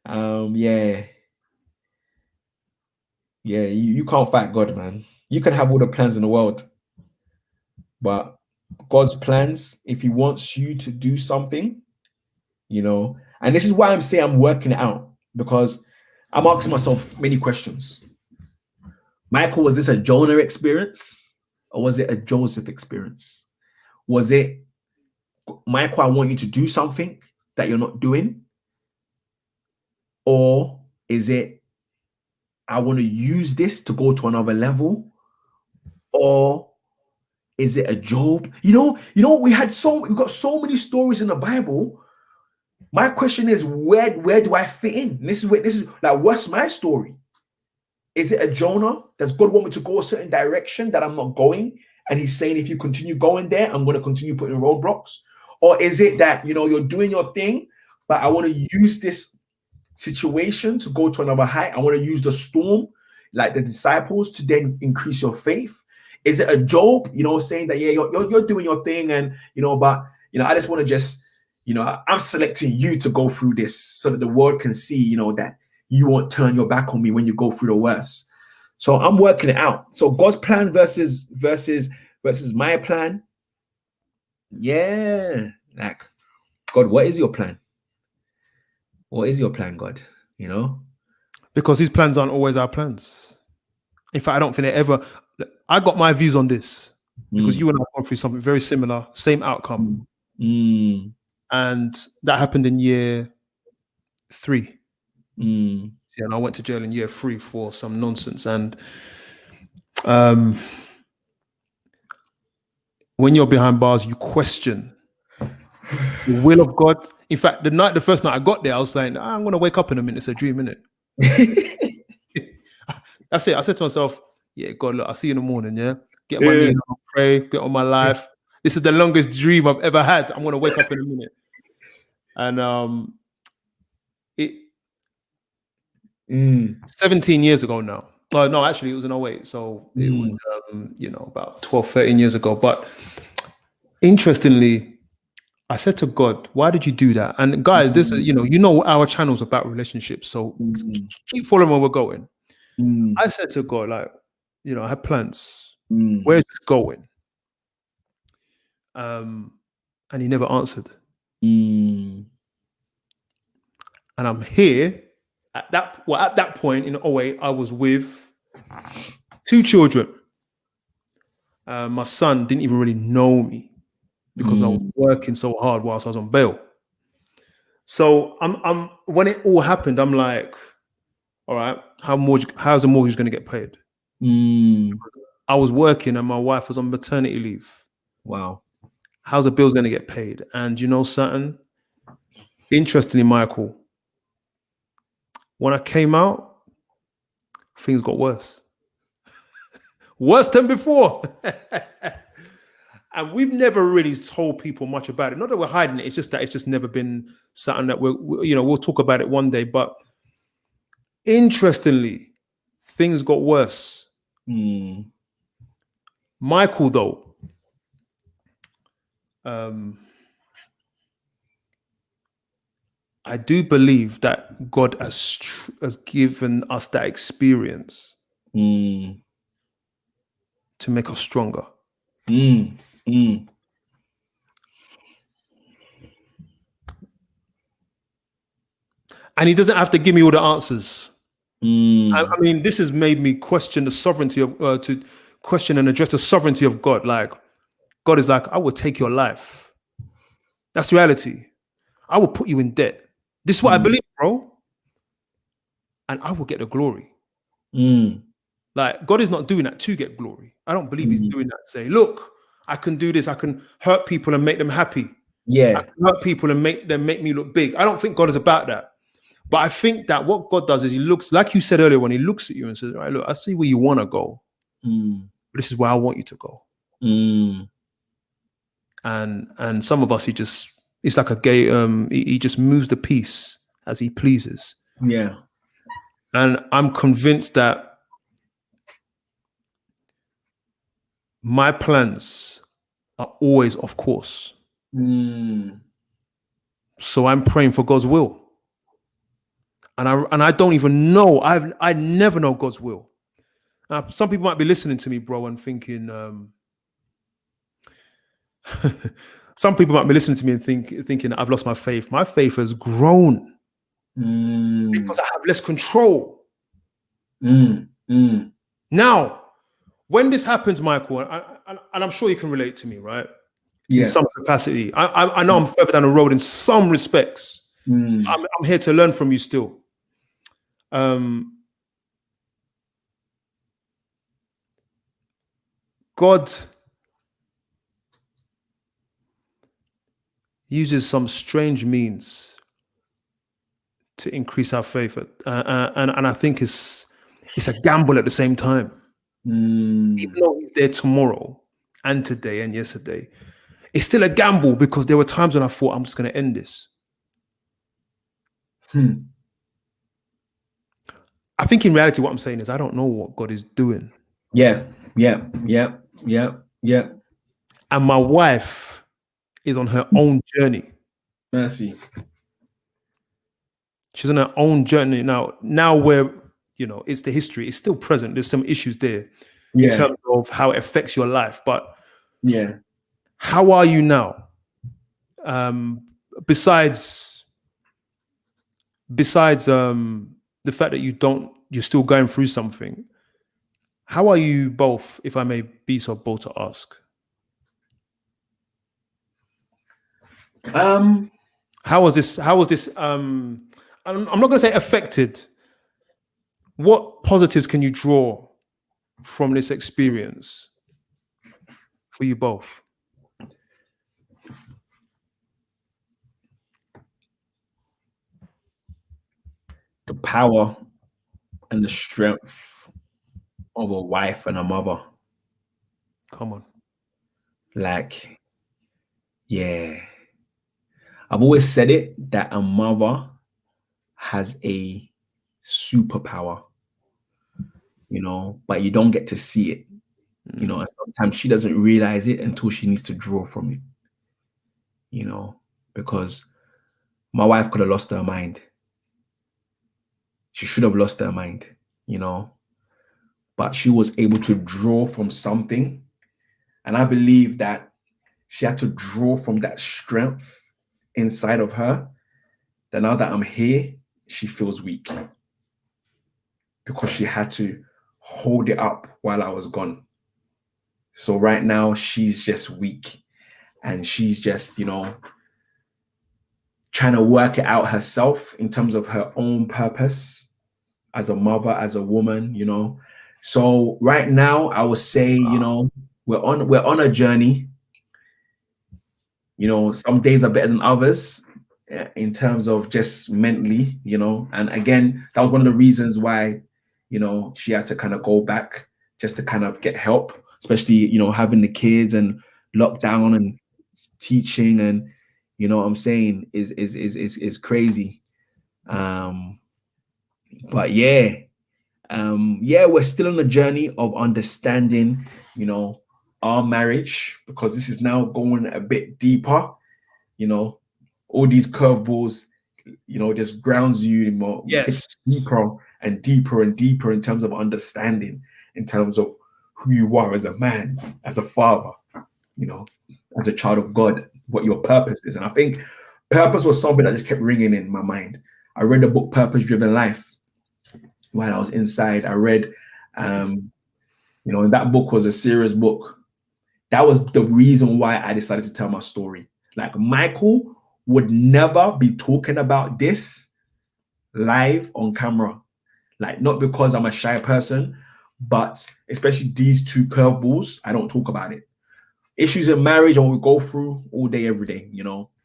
Yeah, you can't fight God, man. You can have all the plans in the world, but God's plans, if he wants you to do something, you know, and this is why I'm saying I'm working it out, because I'm asking myself many questions. Michael, was this a Jonah experience or was it a Joseph experience? Was it, Michael, I want you to do something that you're not doing? Or is it, I want to use this to go to another level? Or is it a Job? You know, we've got so many stories in the Bible. My question is, where do I fit in? And this is like, what's my story? Is it a Jonah? Does God want me to go a certain direction that I'm not going? And he's saying, if you continue going there, I'm going to continue putting roadblocks. Or is it that, you know, you're doing your thing, but I want to use this situation to go to another height. I want to use the storm, like the disciples, to then increase your faith. Is it a Job, you know, saying that, yeah, you're doing your thing, and, you know, but, you know, I just want to just, you know, I'm selecting you to go through this so that the world can see, you know, that you won't turn your back on me when you go through the worst. So I'm working it out. So God's plan versus my plan. Yeah. Like, God, what is your plan? What is your plan, God? You know? Because his plans aren't always our plans. In fact, I don't think they ever. I got my views on this because you and I have gone through something very similar, same outcome. And that happened in year 3. Yeah, and I went to jail in year 3 for some nonsense. And when you're behind bars, you question the will of God. In fact, the first night I got there, I was like, I'm going to wake up in a minute. It's a dream, innit? That's it. I said to myself, yeah, God, look, I'll see you in the morning, yeah? Get on my knees, I'll pray, get on my life. This is the longest dream I've ever had. I'm going to wake up in a minute. And 17 years ago now. No, actually, it was in 08. So it was, you know, about 12, 13 years ago. But interestingly, I said to God, why did you do that? And guys, this is, you know, our channel's about relationships. So keep following where we're going. I said to God, like, you know, I had plans. Where's this going? And he never answered. And I'm here at that point in 08, I was with 2 children. My son didn't even really know me because I was working so hard whilst I was on bail. So I'm when it all happened, I'm like, all right, how's the mortgage going to get paid? I was working and my wife was on maternity leave. Wow. How's the bills going to get paid? And you know something? Interestingly, Michael, when I came out, things got worse. Worse than before. And we've never really told people much about it. Not that we're hiding it. It's just that it's just never been something that we'll talk about it one day. But interestingly, things got worse. Michael, though, I do believe that God has given us that experience to make us stronger. And he doesn't have to give me all the answers. I mean, this has made me question the sovereignty of, to question and address the sovereignty of God. Like, God is like, I will take your life. That's reality. I will put you in debt. This is what I believe, bro. And I will get the glory. Like, God is not doing that to get glory. I don't believe he's doing that to say, look, I can do this. I can hurt people and make them happy. Yeah. I can hurt people and make me look big. I don't think God is about that. But I think that what God does is he looks, like you said earlier, when he looks at you and says, all right, look, I see where you want to go. but this is where I want you to go. And some of us, it's like a gay, he just moves the piece as he pleases. Yeah. And I'm convinced that my plans are always off course. So I'm praying for God's will. And I don't even know. I never know God's will. Some people might be listening to me, bro, and thinking, some people might be listening to me and thinking I've lost my faith. My faith has grown because I have less control. Now, when this happens, Michael, and I'm sure you can relate to me, right? Yeah. In some capacity. I know I'm further down the road in some respects. I'm here to learn from you still. God uses some strange means to increase our faith, and I think it's a gamble at the same time. Even though he's there tomorrow and today and yesterday, it's still a gamble because there were times when I thought I'm just going to end this. I think in reality, what I'm saying is I don't know what God is doing. Yeah. And my wife is on her own journey. Mercy. She's on her own journey now where, it's the history. It's still present. There's some issues there in terms of how it affects your life. But how are you now? Besides the fact that you're still going through something, how are you both, if I may be so bold to ask? How was this I'm not going to say affected. What positives can you draw from this experience for you both? The power and the strength of a wife and a mother. Come on. Like, yeah. I've always said it that a mother has a superpower, but you don't get to see it, and sometimes she doesn't realize it until she needs to draw from it, because my wife could have lost her mind. She should have lost her mind, but she was able to draw from something. And I believe that she had to draw from that strength inside of her, that now that I'm here, she feels weak because she had to hold it up while I was gone. So right now she's just weak and she's just, trying to work it out herself in terms of her own purpose as a mother, as a woman, So right now I would say, we're on a journey. Some days are better than others in terms of just mentally, and again, that was one of the reasons why, she had to kind of go back just to kind of get help, especially, having the kids and lockdown and teaching and, what I'm saying is crazy. But yeah, we're still on the journey of understanding, our marriage, because this is now going a bit deeper, all these curveballs, just grounds you more, deeper and deeper and deeper in terms of understanding, in terms of who you are as a man, as a father, as a child of God, what your purpose is. And I think purpose was something that just kept ringing in my mind. I read the book Purpose Driven Life while I was inside. I read, and that book was a serious book. That was the reason why I decided to tell my story. Like, Michael would never be talking about this live on camera. Like, not because I'm a shy person, but especially these two curveballs, I don't talk about it. Issues in marriage, and we go through all day, every day,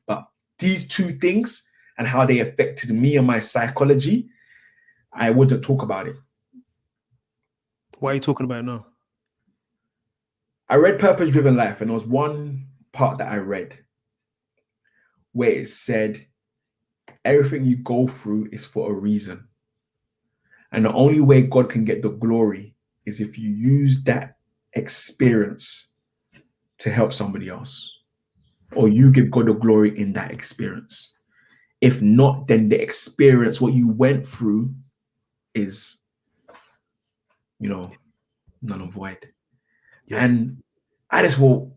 But these two things and how they affected me and my psychology, I wouldn't talk about it. Why are you talking about it now? I read Purpose Driven Life, and there was one part that I read where it said, everything you go through is for a reason. And the only way God can get the glory is if you use that experience to help somebody else, or you give God the glory in that experience. If not, then the experience, what you went through, is, null and void. Yeah. And I just will,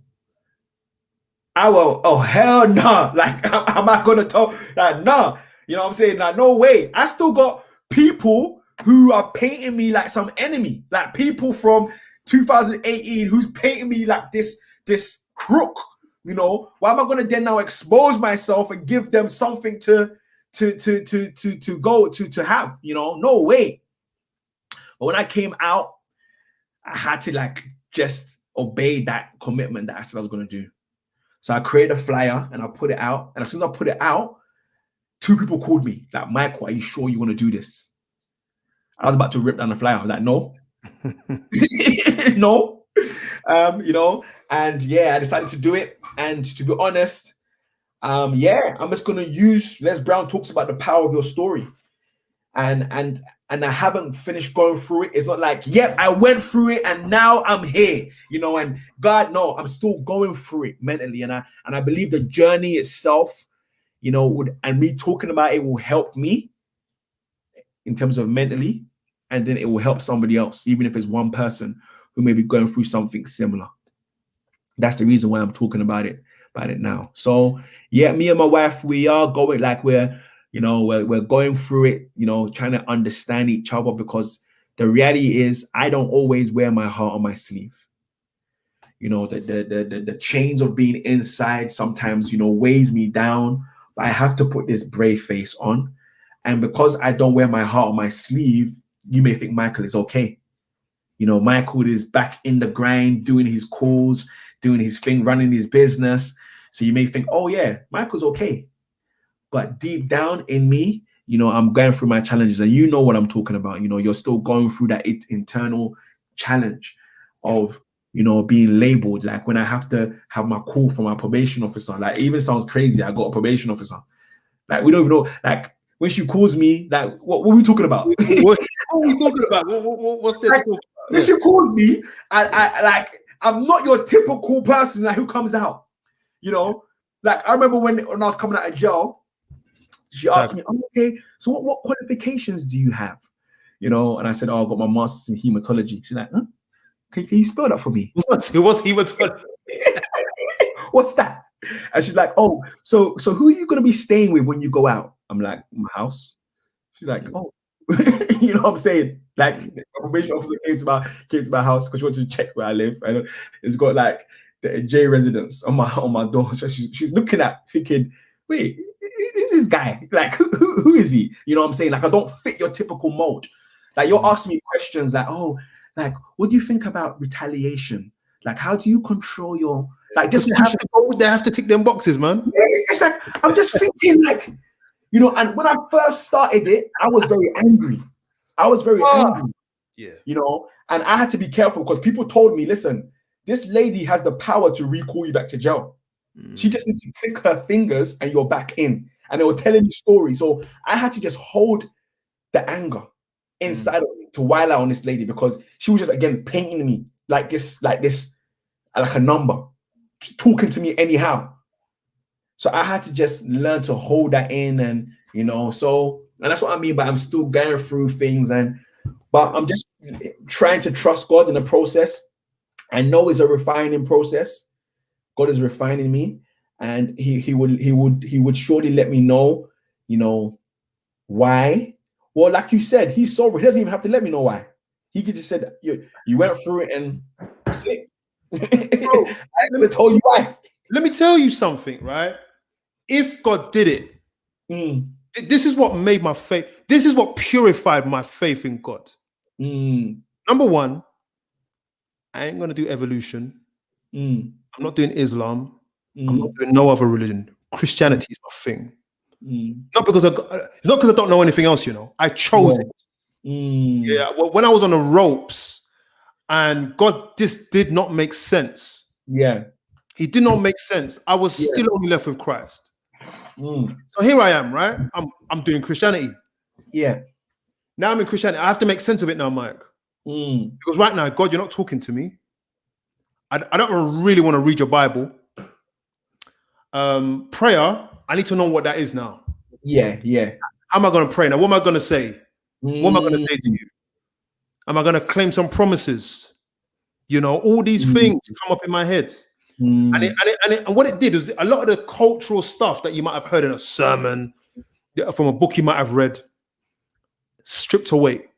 oh hell no. Nah. Like, am I gonna talk? Like, nah. You know what I'm saying? Like, no way. I still got people who are painting me like some enemy, like people from 2018 who's painting me like this crook. Why am I gonna then now expose myself and give them something to go to have? No way. But when I came out, I had to like just obey that commitment that I said I was gonna do. So I created a flyer and I put it out. And as soon as I put it out, 2 people called me like, Michael, are you sure you want to do this? I was about to rip down the flyer. I was like, no, no, and yeah, I decided to do it. And to be honest, I'm just going to use, Les Brown talks about the power of your story. And I haven't finished going through it. It's not like, yep, I went through it and now I'm here, and God, no, I'm still going through it mentally. And I believe the journey itself, and me talking about it will help me in terms of mentally, and then it will help somebody else, even if it's one person who may be going through something similar. That's the reason why I'm talking about it now. So yeah, me and my wife, we are going, like, we're going through it, trying to understand each other, because the reality is I don't always wear my heart on my sleeve. The chains of being inside sometimes, weighs me down, but I have to put this brave face on. And because I don't wear my heart on my sleeve, you may think Michael is okay. Michael is back in the grind, doing his calls, doing his thing, running his business. So you may think, oh yeah, Michael's okay. But deep down in me, I'm going through my challenges, and you know what I'm talking about. You're still going through that internal challenge of, being labeled. Like when I have to have my call from my probation officer, like it even sounds crazy. I got a probation officer. Like we don't even know, like when she calls me, like what are we talking about? What are we talking about? What's there to talk about? When she calls me, I'm not your typical person like who comes out. Like I remember when I was coming out of jail, she asked me, oh, okay, so what qualifications do you have? And I said, oh, I've got my master's in hematology. She's like, huh? Can you spell that for me? What's hematology? What's that? And she's like, oh, so who are you going to be staying with when you go out? I'm like, my house. She's like, oh, you know what I'm saying? Like the probation officer came to my house because she wanted to check where I live. And it's got like the Agyei residence on my door. So she's looking at, thinking, wait, is this guy? Like, who is he? You know what I'm saying? Like, I don't fit your typical mold. Like, you're asking me questions like, oh, like, what do you think about retaliation? Like, how do you control your, like, this? They have to tick them boxes, man. It's like, I'm just thinking, like, and when I first started it, I was very angry. Angry. Yeah. And I had to be careful because people told me, listen, this lady has the power to recall you back to jail. She just needs to click her fingers and you're back in. And they were telling me stories. So I had to just hold the anger inside of me to while out on this lady, because she was just, again, painting me like a number, talking to me anyhow. So I had to just learn to hold that in, and so, and that's what I mean by I'm still going through things, but I'm just trying to trust God in the process. I know it's a refining process. God is refining me, and he would surely let me know, why. Well, like you said, he's sovereign. He doesn't even have to let me know why. He could just said, you went through it and that's it. Bro, I never told you why. Let me tell you something, right? If God did it, this is what made my faith. This is what purified my faith in God. Number one, I ain't gonna do evolution. I'm not doing Islam. I'm not doing no other religion. Christianity is my thing. Not because it's not because I don't know anything else. I chose it. Yeah. Well, when I was on the ropes, And God, this did not make sense. Yeah. He did not make sense. I was Yeah. still only left with Christ. Mm. So here I am, right? I'm doing Christianity. Yeah. Now I'm in Christianity. I have to make sense of it now, Mike. Mm. Because right now, God, you're not talking to me. I don't really want to read your Bible. Prayer, I need to know what that is now. Yeah. Yeah. How am I going to pray now? What am I going to say? What am I going to say to Mm. you? Am I going to claim some promises? You know, all these Mm. things come up in my head. Mm. And what it did was a lot of the cultural stuff that you might have heard in a sermon, from a book you might have read, stripped away.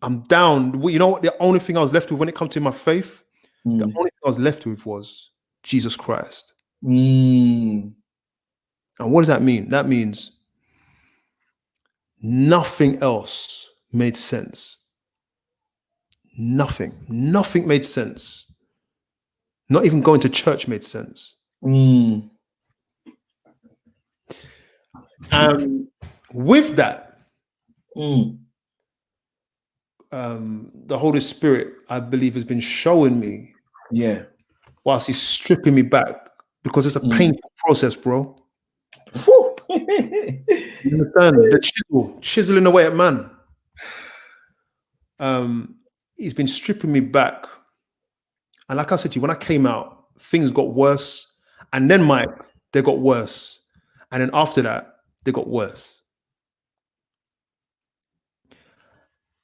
I'm down. You know what? The only thing I was left with when it comes to my faith, the only thing I was left with was Jesus Christ. Mm. And what does that mean? That means nothing else made sense. Nothing made sense. Not even going to church made sense. Mm. With that, Mm. the Holy Spirit, I believe, has been showing me Yeah. whilst he's stripping me back, because it's a painful process, bro. You understand? The chiseling away at man. He's been stripping me back. And like I said to you, when I came out, things got worse. And then, Mike, they got worse. And then after that, they got worse.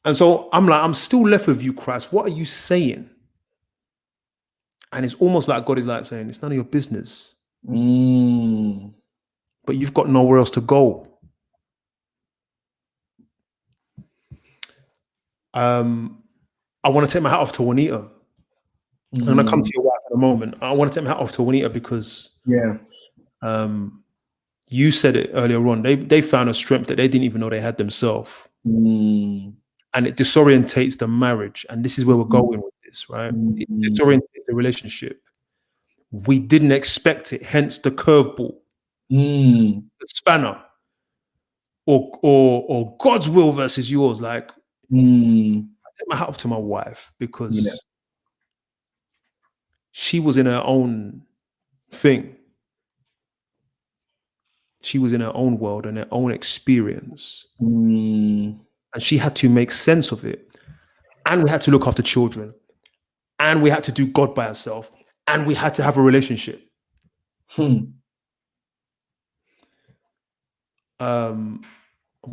And so I'm like, I'm still left with you, Christ. What are you saying? And it's almost like God is like saying, it's none of your business. Mm. But you've got nowhere else to go. I want to take my hat off to Juanita. And I come to your wife in a moment. I want to take my hat off to Juanita because you said it earlier on. They found a strength that they didn't even know they had themselves. And it disorientates the marriage. And this is where we're going with this, right? It disorientates the relationship. We didn't expect it, hence the curveball, the spanner, or God's will versus yours. Like, I take my hat off to my wife because she was in her own thing. She was in her own world and her own experience. And she had to make sense of it. And we had to look after children. And we had to do God by herself. And we had to have a relationship. We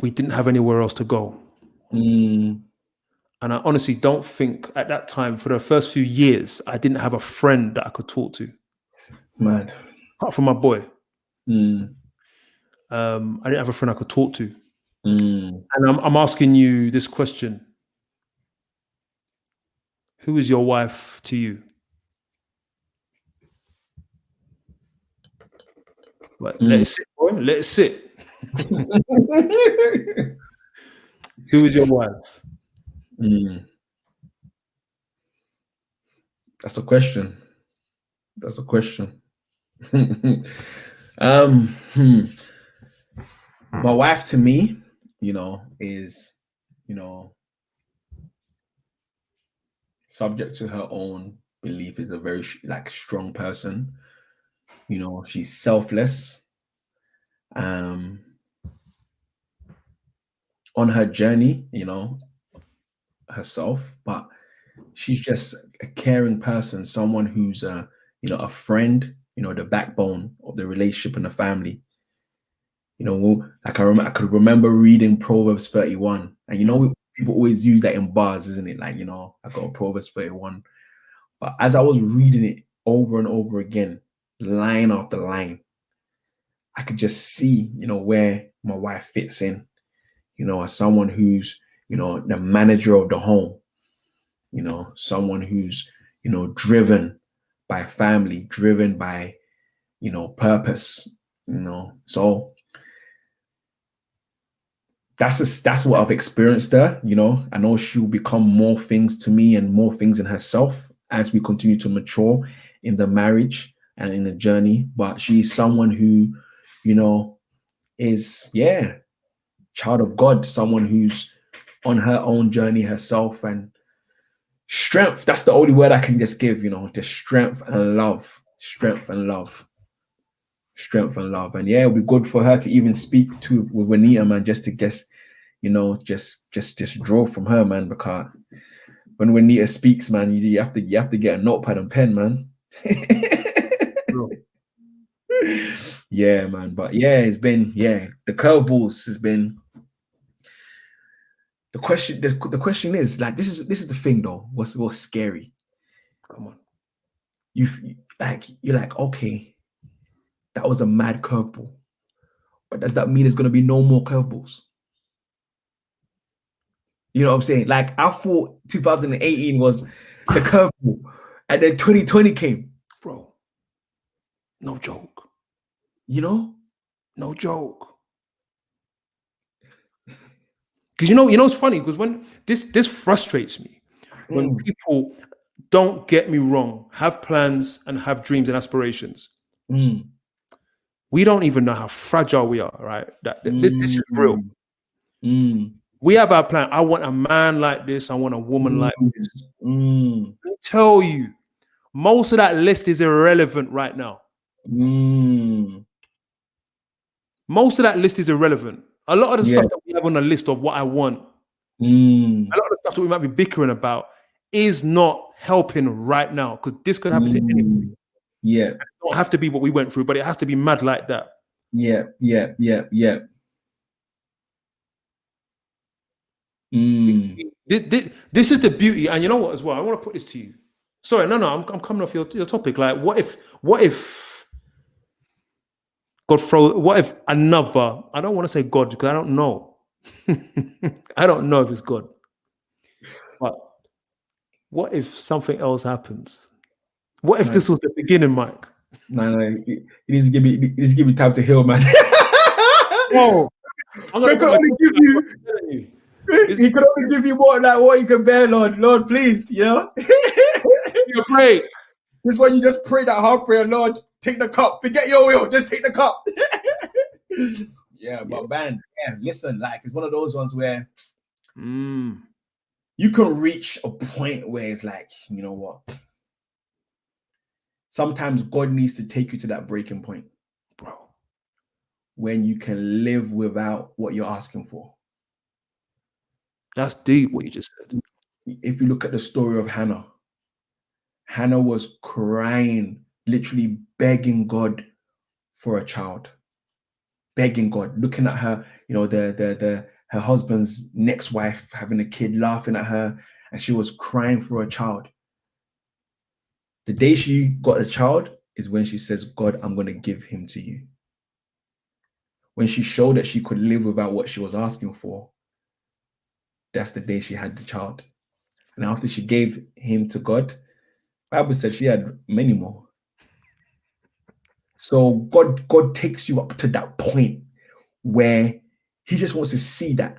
didn't have anywhere else to go. And I honestly don't think at that time, for the first few years, I didn't have a friend that I could talk to. Man. Apart from my boy. I didn't have a friend I could talk to. And I'm asking you this question. Who is your wife to you? But let it sit, boy. Let it sit. Who is your wife? That's a question. That's a question. My wife to me, is, subject to her own belief, is a very strong person. She's selfless. On her journey, herself, but she's just a caring person, someone who's a friend, the backbone of the relationship and the family. I could remember reading Proverbs 31, and people always use that in bars, isn't it? Like, I got Proverbs 31, but as I was reading it over and over again, line after line, I could just see, where my wife fits in, as someone who's, the manager of the home, someone who's, driven by family, driven by, purpose, so that's what I've experienced there. I know she'll become more things to me and more things in herself as we continue to mature in the marriage and in the journey. But she's someone who, is, child of God, someone who's on her own journey herself. And, Strength. That's the only word I can just give. Just strength and love. Strength and love. Strength and love. And yeah, it'll be good for her to even speak with Juanita, man, just to guess, just draw from her, man, because when Juanita speaks, man, you have to get a notepad and pen, man. Yeah, man. But yeah, it's been the curveballs has been the question. The question is like this is the thing though. What's scary? Come on. You're like, okay, that was a mad curveball. But does that mean there's gonna be no more curveballs? You know what I'm saying? Like I thought 2018 was the curveball, and then 2020 came. Bro, no joke. No joke. Because you know it's funny because when this frustrates me when people, don't get me wrong, have plans and have dreams and aspirations. We don't even know how fragile we are, right? This is real. We have our plan. I want a man like this. I want a woman like this. I tell you, most of that list is irrelevant right now. Most of that list is irrelevant. A lot of the stuff that we have on the list of what I want, a lot of the stuff that we might be bickering about is not helping right now because this could happen to anybody. Yeah. It don't have to be what we went through, but it has to be mad like that. Yeah. This is the beauty, and you know what as well? I want to put this to you. Sorry, no, I'm coming off your topic. Like, what if what if another? I don't want to say God because I don't know. I don't know if it's God. But what if something else happens? What if this was the beginning, Mike? No, you need to give me time to heal, man. Whoa. I'm gonna give you. He could only give you more than what you can bear, Lord. Lord, please, You're great. This is why you just pray that hard prayer, Lord. Take the cup. Forget your will. Just take the cup. But man, listen, like it's one of those ones where you can reach a point where it's like, you know what? Sometimes God needs to take you to that breaking point, bro, when you can live without what you're asking for. That's deep what you just said. If you look at the story of Hannah was crying, literally begging God for a child. Begging God, looking at her, her husband's next wife having a kid, laughing at her, and she was crying for a child. The day she got a child is when she says, God, I'm going to give him to you. When she showed that she could live without what she was asking for, that's the day she had the child. And after she gave him to God, the Bible said she had many more. So God takes you up to that point where he just wants to see that,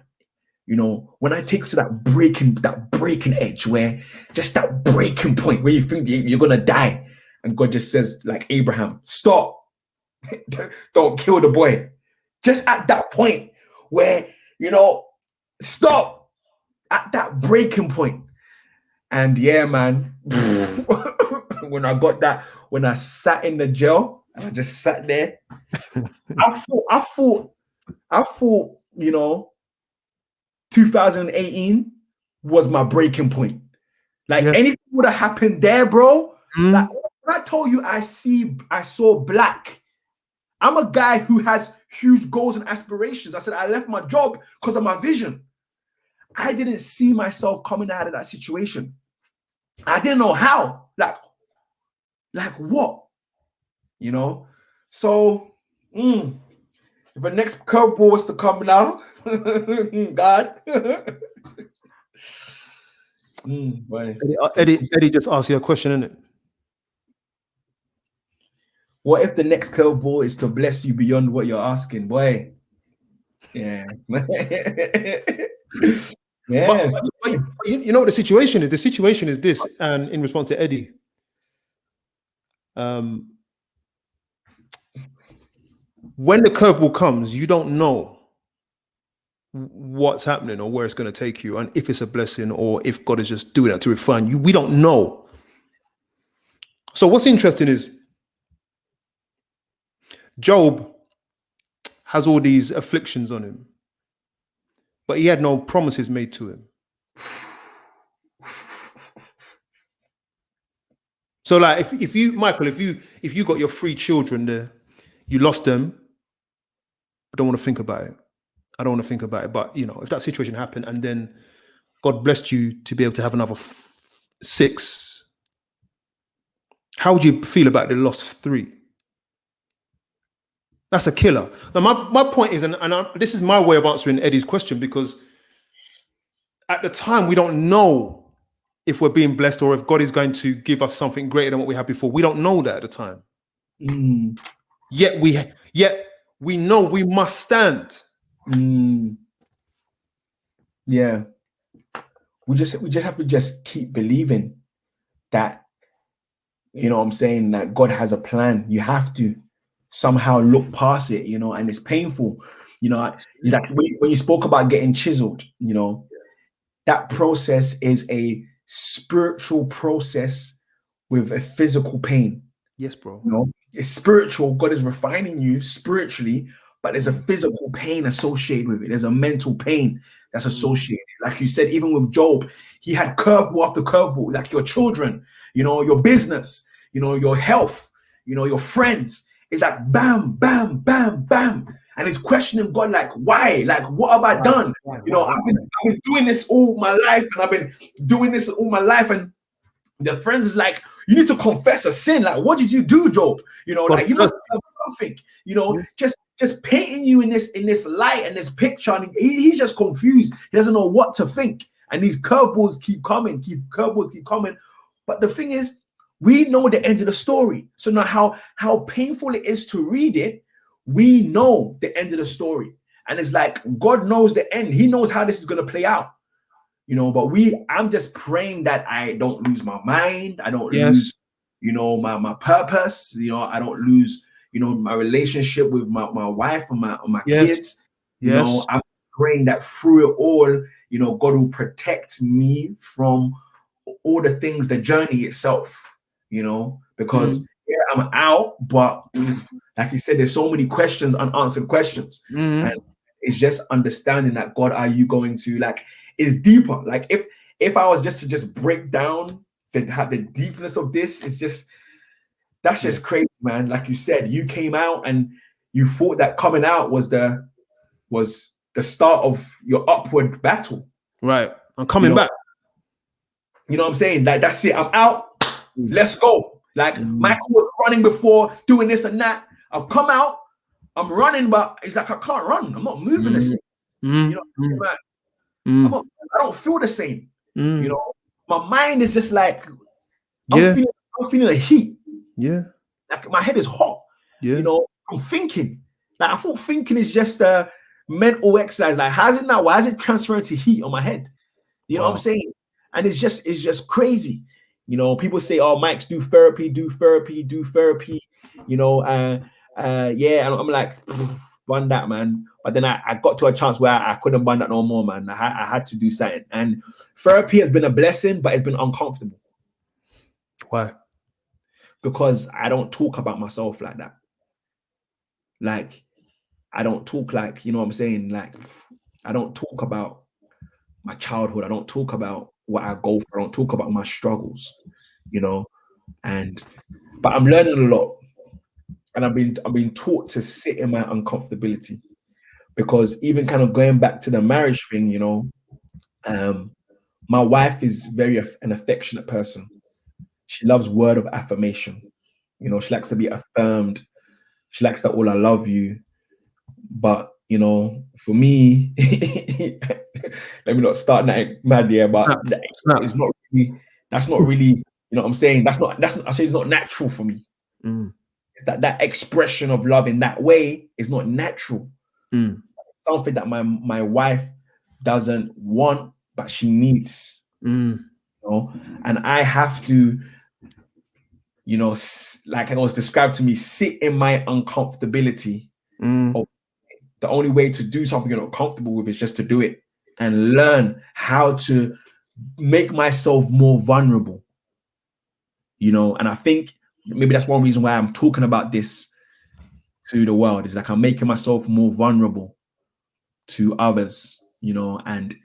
when I take you to that breaking edge, where just that breaking point where you think you're going to die. And God just says, like Abraham, stop. Don't kill the boy. Just at that point where, stop at that breaking point. And yeah, man, when I got that, when I sat in the jail and I just sat there, I thought, 2018 was my breaking point. Like anything would have happened there, bro. Like when I told you I saw black. I'm a guy who has huge goals and aspirations. I said I left my job because of my vision. I didn't see myself coming out of that situation. I didn't know how. Like what? So if the next curveball was to come now, God. Eddie just asked you a question, innit? What if the next curveball is to bless you beyond what you're asking, boy? Yeah. Yeah. But you know what the situation is? The situation is this, and in response to Eddie, when the curveball comes, you don't know what's happening or where it's going to take you, and if it's a blessing or if God is just doing it to refine you. We don't know. So what's interesting is Job has all these afflictions on him, but he had no promises made to him. So like if you, Michael, if you got your 3 children there, you lost them, I don't want to think about it. I don't want to think about it. But if that situation happened and then God blessed you to be able to have another 6, how would you feel about the lost 3? That's a killer. Now, my point is, and this is my way of answering Eddie's question, because at the time we don't know if we're being blessed or if God is going to give us something greater than what we had before. We don't know that at the time. Yet we know we must stand. Yeah. We just have to just keep believing that, what I'm saying, that God has a plan. You have to somehow look past it, and it's painful. Like when you spoke about getting chiseled, that process is a spiritual process with a physical pain. Yes, bro. It's spiritual. God is refining you spiritually, but there's a physical pain associated with it. There's a mental pain that's associated. Like you said, even with Job, he had curveball after curveball, like your children, your business, your health, your friends. It's like bam, bam, bam, bam. And he's questioning God, like, why? Like, what have I done? I've been doing this all my life, and I've been doing this all my life. And the friends is like, you need to confess a sin. Like, what did you do, Job? Like, you must have something, just painting you in this light and this picture. And he's just confused. He doesn't know what to think. And these curveballs keep coming. But the thing is, we know the end of the story. So now how painful it is to read it, we know the end of the story. And it's like, God knows the end. He knows how this is going to play out. But I'm just praying that I don't lose my mind. I don't lose, my purpose. I don't lose, my relationship with my wife and my kids. I'm praying that through it all, God will protect me from all the things, the journey itself, because I'm out, but like you said, there's so many questions, unanswered questions. And it's just understanding that, God, are you going to, like, is deeper. Like if I was just to break down the deepness of this, that's just crazy, man. Like you said, you came out and you thought that coming out was the start of your upward battle. Right. I'm coming back. You know what I'm saying? Like, that's it. I'm out. Let's go. Like Michael was running before, doing this and that. I've come out. I'm running, but it's like I can't run. I'm not moving the same. I don't feel the same. My mind is just like, I'm feeling the heat. Yeah. Like my head is hot. Yeah. I'm thinking. Like, I thought thinking is just a mental exercise. Like, how's it now? Why is it transferring to heat on my head? You know what I'm saying? And it's just crazy. People say, oh, Mike's do therapy. Yeah, and I'm like, run that, man. But then I got to a chance where I couldn't run that no more, man. I had to do something. And therapy has been a blessing, but it's been uncomfortable. Why? Because I don't talk about myself like that. Like, I don't talk like, you know what I'm saying? Like, I don't talk about my childhood. I don't talk about what I go through. I don't talk about my struggles, but I'm learning a lot. And I've been taught to sit in my uncomfortability, because even kind of going back to the marriage thing, my wife is very an affectionate person. She loves word of affirmation. She likes to be affirmed. She likes that, all I love you. But, for me, let me not start that mad here, but it's not really, that's not really, you know what I'm saying? That's not, I say it's not natural for me. It's that expression of love in that way is not natural. Something that my wife doesn't want, but she needs. And I have to, like it was described to me, sit in my uncomfortability. the only way to do something you're not comfortable with is just to do it and learn how to make myself more vulnerable, you know. And I think maybe that's one reason why I'm talking about this to the world, is like I'm making myself more vulnerable to others, you know, and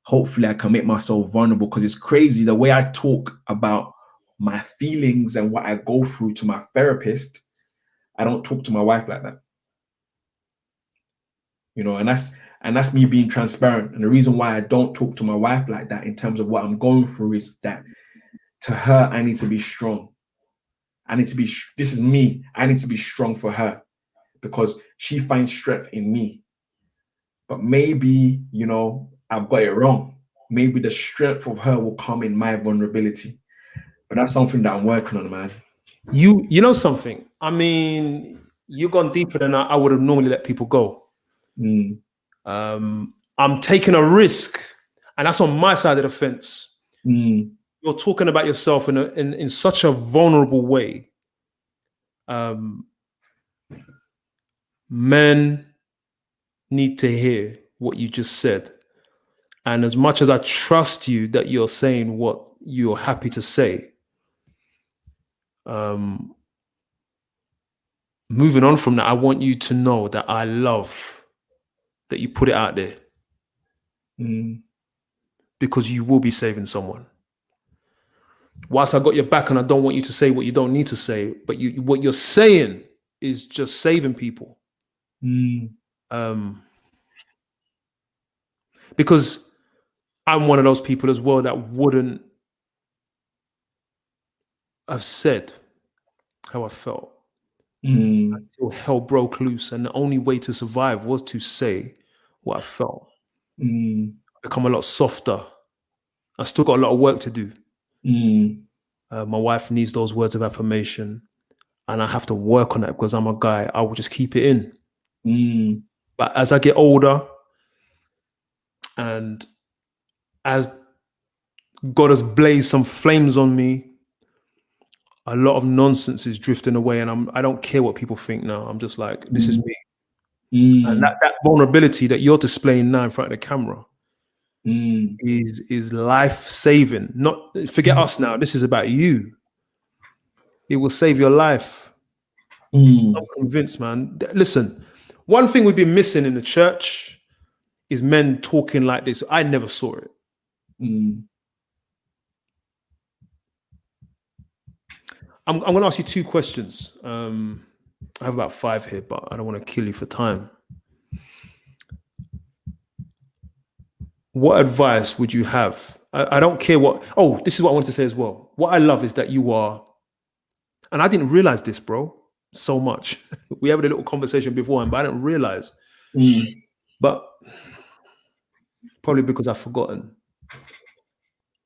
hopefully I can make myself vulnerable, because it's crazy the way I talk about my feelings and what I go through to my therapist. I don't talk to my wife like that, you know, and that's me being transparent. And the reason why I don't talk to my wife like that in terms of what I'm going through is that to her, I need to be strong. I need to be, this is me. I need to be strong for her because she finds strength in me. But maybe, you know, I've got it wrong. Maybe the strength of her will come in my vulnerability. But that's something that I'm working on, man. You know something? I mean, you've gone deeper than I would have normally let people go. Mm. I'm taking a risk, and that's on my side of the fence. Mm. You're talking about yourself in such a vulnerable way. Men need to hear what you just said. And as much as I trust you that you're saying what you're happy to say, moving on from that, I want you to know that I love that you put it out there, because you will be saving someone. Whilst I got your back and I don't want you to say what you don't need to say, but what you're saying is just saving people. Because I'm one of those people as well that wouldn't have said how I felt until hell broke loose, and the only way to survive was to say what I felt. Become a lot softer. I still got a lot of work to do. My wife needs those words of affirmation, and I have to work on that because I'm a guy. I will just keep it in. But as I get older, and as God has blazed some flames on me, a lot of nonsense is drifting away, and I don't care what people think now. I'm just like, this is me. And that vulnerability that you're displaying now in front of the camera is life-saving. Not forget us now. This is about you. It will save your life. I'm convinced, man. Listen, one thing we've been missing in the church is men talking like this. I never saw it. I'm going to ask you two questions. I have about 5 here, but I don't want to kill you for time. What advice would you have? I don't care what. Oh, this is what I wanted to say as well. What I love is that you are, and I didn't realize this, bro, so much. We had a little conversation beforehand, but I didn't realize. But probably because I've forgotten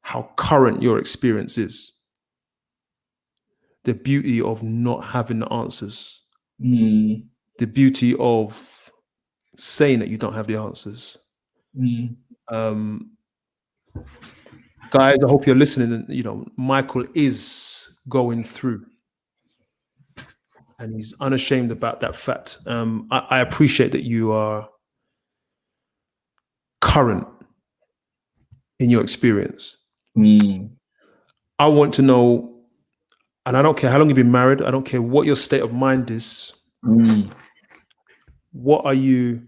how current your experience is. The beauty of not having the answers. The beauty of saying that you don't have the answers. Guys, I hope you're listening. And, you know, Michael is going through, and he's unashamed about that fact. I appreciate that you are current in your experience. I want to know, and I don't care how long you've been married. I don't care what your state of mind is. What are you?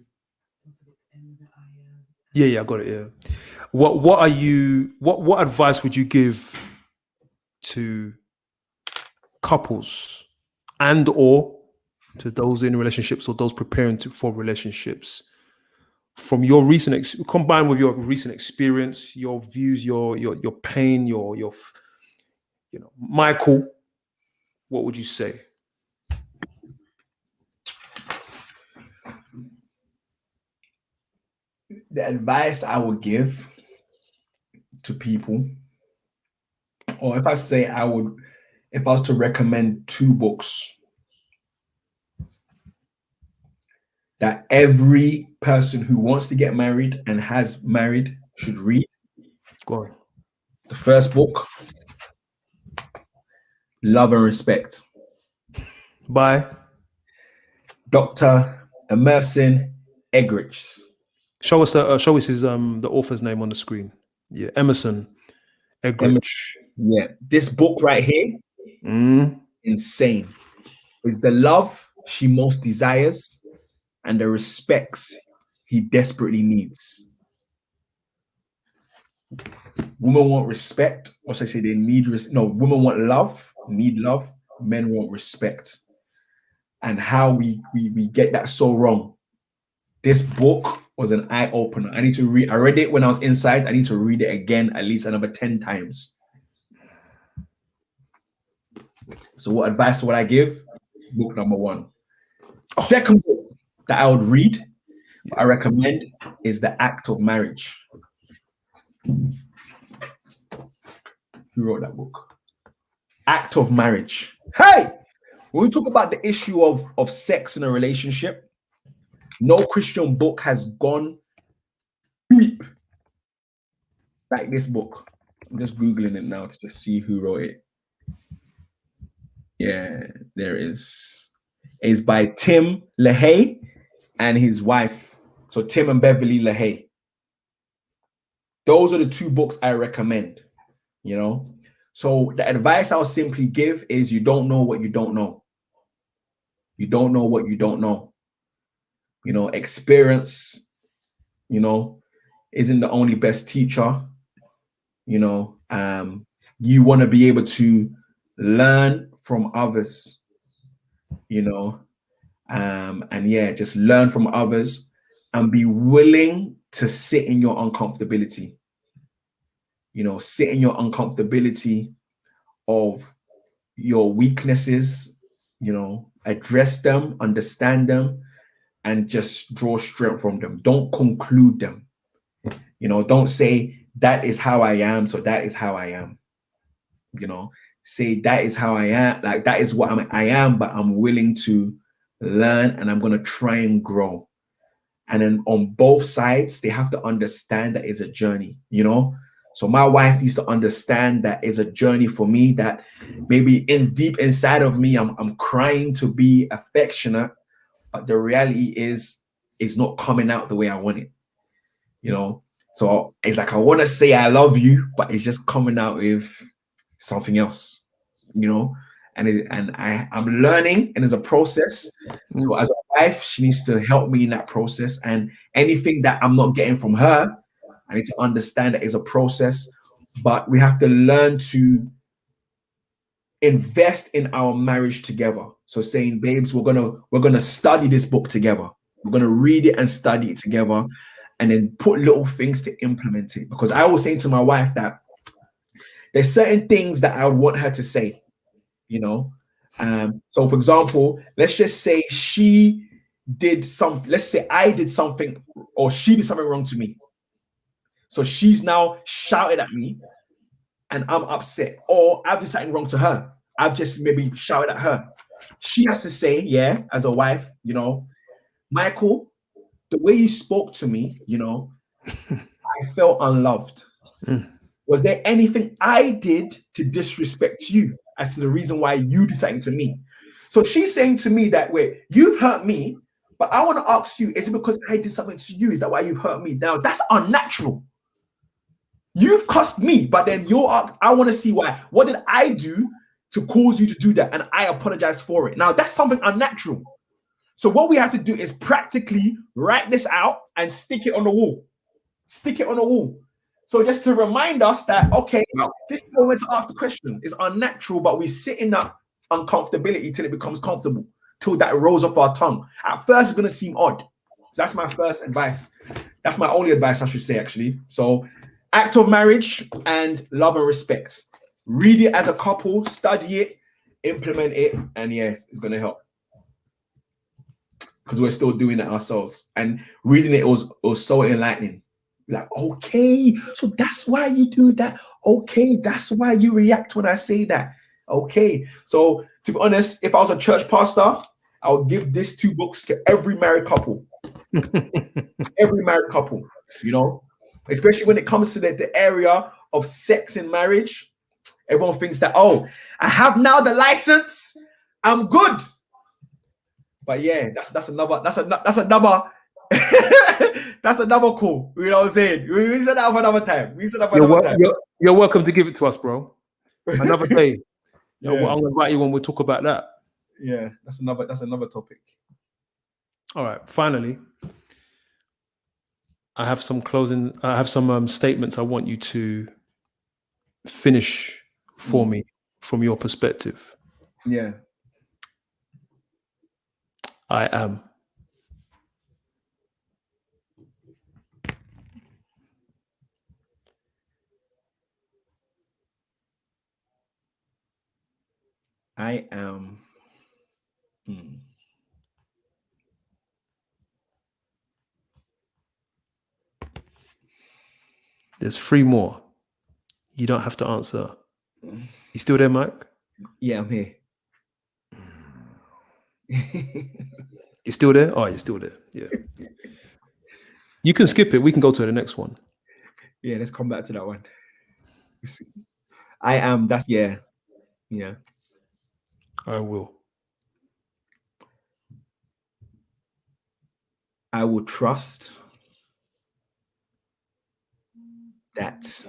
Yeah, I got it. Yeah. What are you? What advice would you give to couples and or to those in relationships or those preparing for relationships, from your recent combined with your recent experience, your views, your pain, your you know, Michael, what would you say? The advice I would give to people, or if I was to recommend 2 books that every person who wants to get married and has married should read. Go on. The first book, Love and Respect, by Dr. Emerson Eggerichs. Show us his the author's name on the screen. Yeah, Emerson Eggerichs. Yeah, this book right here, insane. It's the love she most desires and the respects he desperately needs. Women want respect. What should I say? They need women want love, need love. Men want respect. And how we get that so wrong. This book was an eye opener. I need to read. I read it when I was inside. I need to read it again at least another 10 times. So what advice would I give? Book number 1. Second book that I would read, I recommend, is The Act of Marriage. Who wrote that book? Act of Marriage. Hey! When we talk about the issue of sex in a relationship, no Christian book has gone deep like this book. I'm just Googling it now to just see who wrote it. Yeah, there is. It's by Tim LaHaye and his wife. So Tim and Beverly LaHaye. Those are the 2 books I recommend, you know. So the advice I'll simply give is you don't know what you don't know. You don't know what you don't know. You know, experience, you know, isn't the only best teacher. You know, you want to be able to learn from others, you know, and yeah, just learn from others and be willing to sit in your uncomfortability. You know, sit in your uncomfortability of your weaknesses, you know, address them, understand them, and just draw strength from them. Don't conclude them. You know, don't say that is how I am, so that is how I am. You know, say that is how I am, like that is what I am, but I'm willing to learn and I'm going to try and grow. And then on both sides, they have to understand that it's a journey, you know. So my wife needs to understand that it's a journey for me, that maybe in deep inside of me, I'm crying to be affectionate, but the reality is it's not coming out the way I want it, you know. So it's like I want to say I love you, but it's just coming out with something else, you know. And I'm learning, and it's a process. So as a wife, she needs to help me in that process. And anything that I'm not getting from her, I need to understand that it's a process. But we have to learn to invest in our marriage together. So saying, babes, we're gonna study this book together. We're gonna read it and study it together, and then put little things to implement it. Because I was saying to my wife that there's certain things that I would want her to say, you know. So for example, let's just say she did something, let's say I did something or she did something wrong to me. So she's now shouted at me and I'm upset, or I've done something wrong to her. I've just maybe shouted at her. She has to say, yeah, as a wife, you know, Michael, the way you spoke to me, you know, I felt unloved. Was there anything I did to disrespect you as to the reason why you did something to me? So she's saying to me that, wait, you've hurt me, but I want to ask you, is it because I did something to you? Is that why you've hurt me? Now, that's unnatural. You've cussed me, but then I want to see why. What did I do to cause you to do that? And I apologize for it. Now, that's something unnatural. So what we have to do is practically write this out and stick it on the wall. Stick it on the wall. So just to remind us that, okay, this moment to ask the question is unnatural, but we sit in that uncomfortability till it becomes comfortable, till that rolls off our tongue. At first, it's going to seem odd. So that's my first advice. That's my only advice, I should say, actually. So Act of Marriage and Love and Respect. Read it as a couple, study it, implement it, and yes, it's going to help. Because we're still doing it ourselves. And reading it was so enlightening. Like, okay, so that's why you do that. Okay, that's why you react when I say that. Okay, so to be honest, if I was a church pastor, I would give these 2 books to every married couple. Every married couple, you know, especially when it comes to the area of sex in marriage. Everyone thinks that, oh, I have now the license, I'm good. But yeah, that's another That's another call. You know what I'm saying? We said that for another time. You're welcome to give it to us, bro. Another day. Yeah. I'm gonna invite you when we talk about that. Yeah, that's another topic. All right. Finally, I have some statements I want you to finish for me from your perspective. Yeah. I am. I am. There's 3 more. You don't have to answer. You still there, Mike? Yeah, I'm here. You still there? Oh, you're still there. Yeah. You can skip it. We can go to the next one. Yeah, let's come back to that one. I am. That's yeah. I will. I will trust that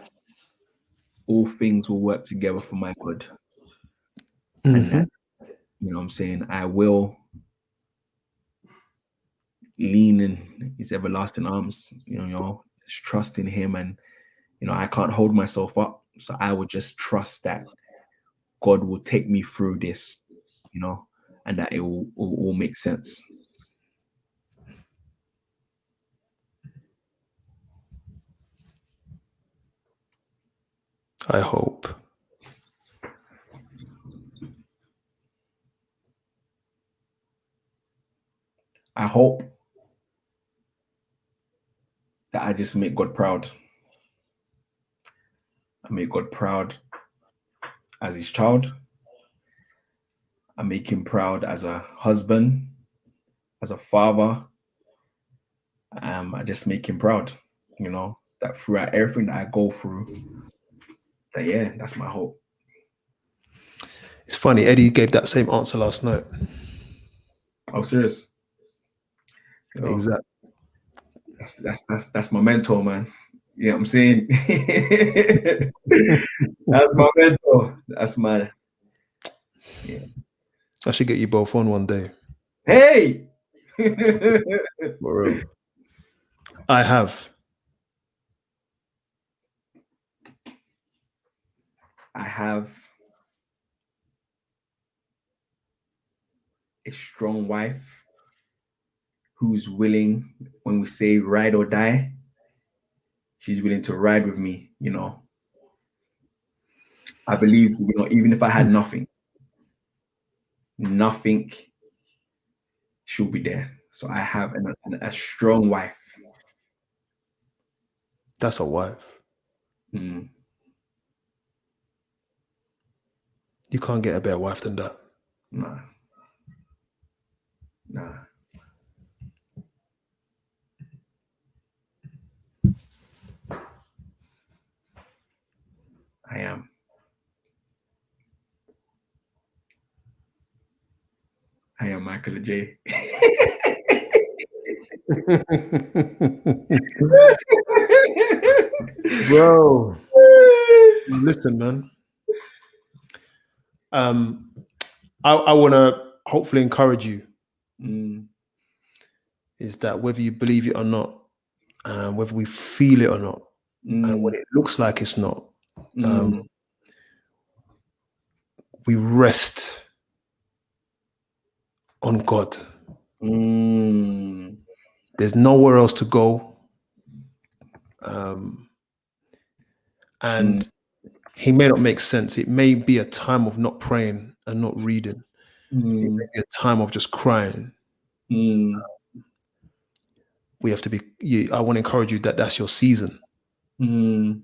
all things will work together for my good. And that, you know what I'm saying, I will lean in his everlasting arms, just trust in him. And, I can't hold myself up. So I would just trust that God will take me through this, and that it will all make sense. I hope. I hope that I just make God proud. I make God proud as his child. I make him proud as a husband, as a father. I just make him proud, that throughout everything that I go through, that's my hope. It's funny, Eddie gave that same answer last night. Oh, serious? Exactly. That's my mentor, man. You know what I'm saying? That's my mentor. That's my. Yeah. I should get you both on one day. Hey. For real. I have. A strong wife who's willing, when we say ride or die, she's willing to ride with me, I believe, even if I had nothing, she'll be there. So I have a strong wife. That's a wife. Mm. You can't get a better wife than that. Nah. I am. Michael Agyei. Bro, listen, man. I want to hopefully encourage you. Is that whether you believe it or not, whether we feel it or not, when it looks like it's not, we rest on God. There's nowhere else to go. And he may not make sense. It may be a time of not praying and not reading. It may be a time of just crying. We have to be. I want to encourage you that that's your season. I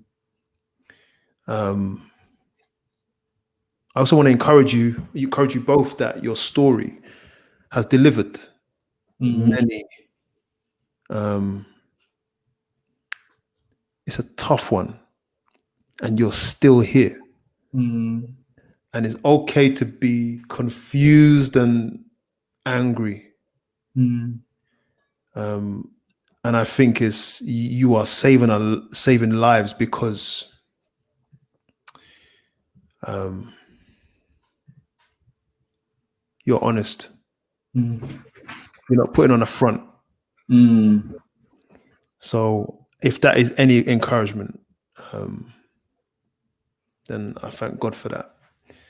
also want to encourage you both that your story has delivered many. It's a tough one, and you're still here. And it's okay to be confused and angry. And I think you are saving lives because you're honest. Mm. You're not putting on a front. Mm. So if that is any encouragement, then I thank God for that.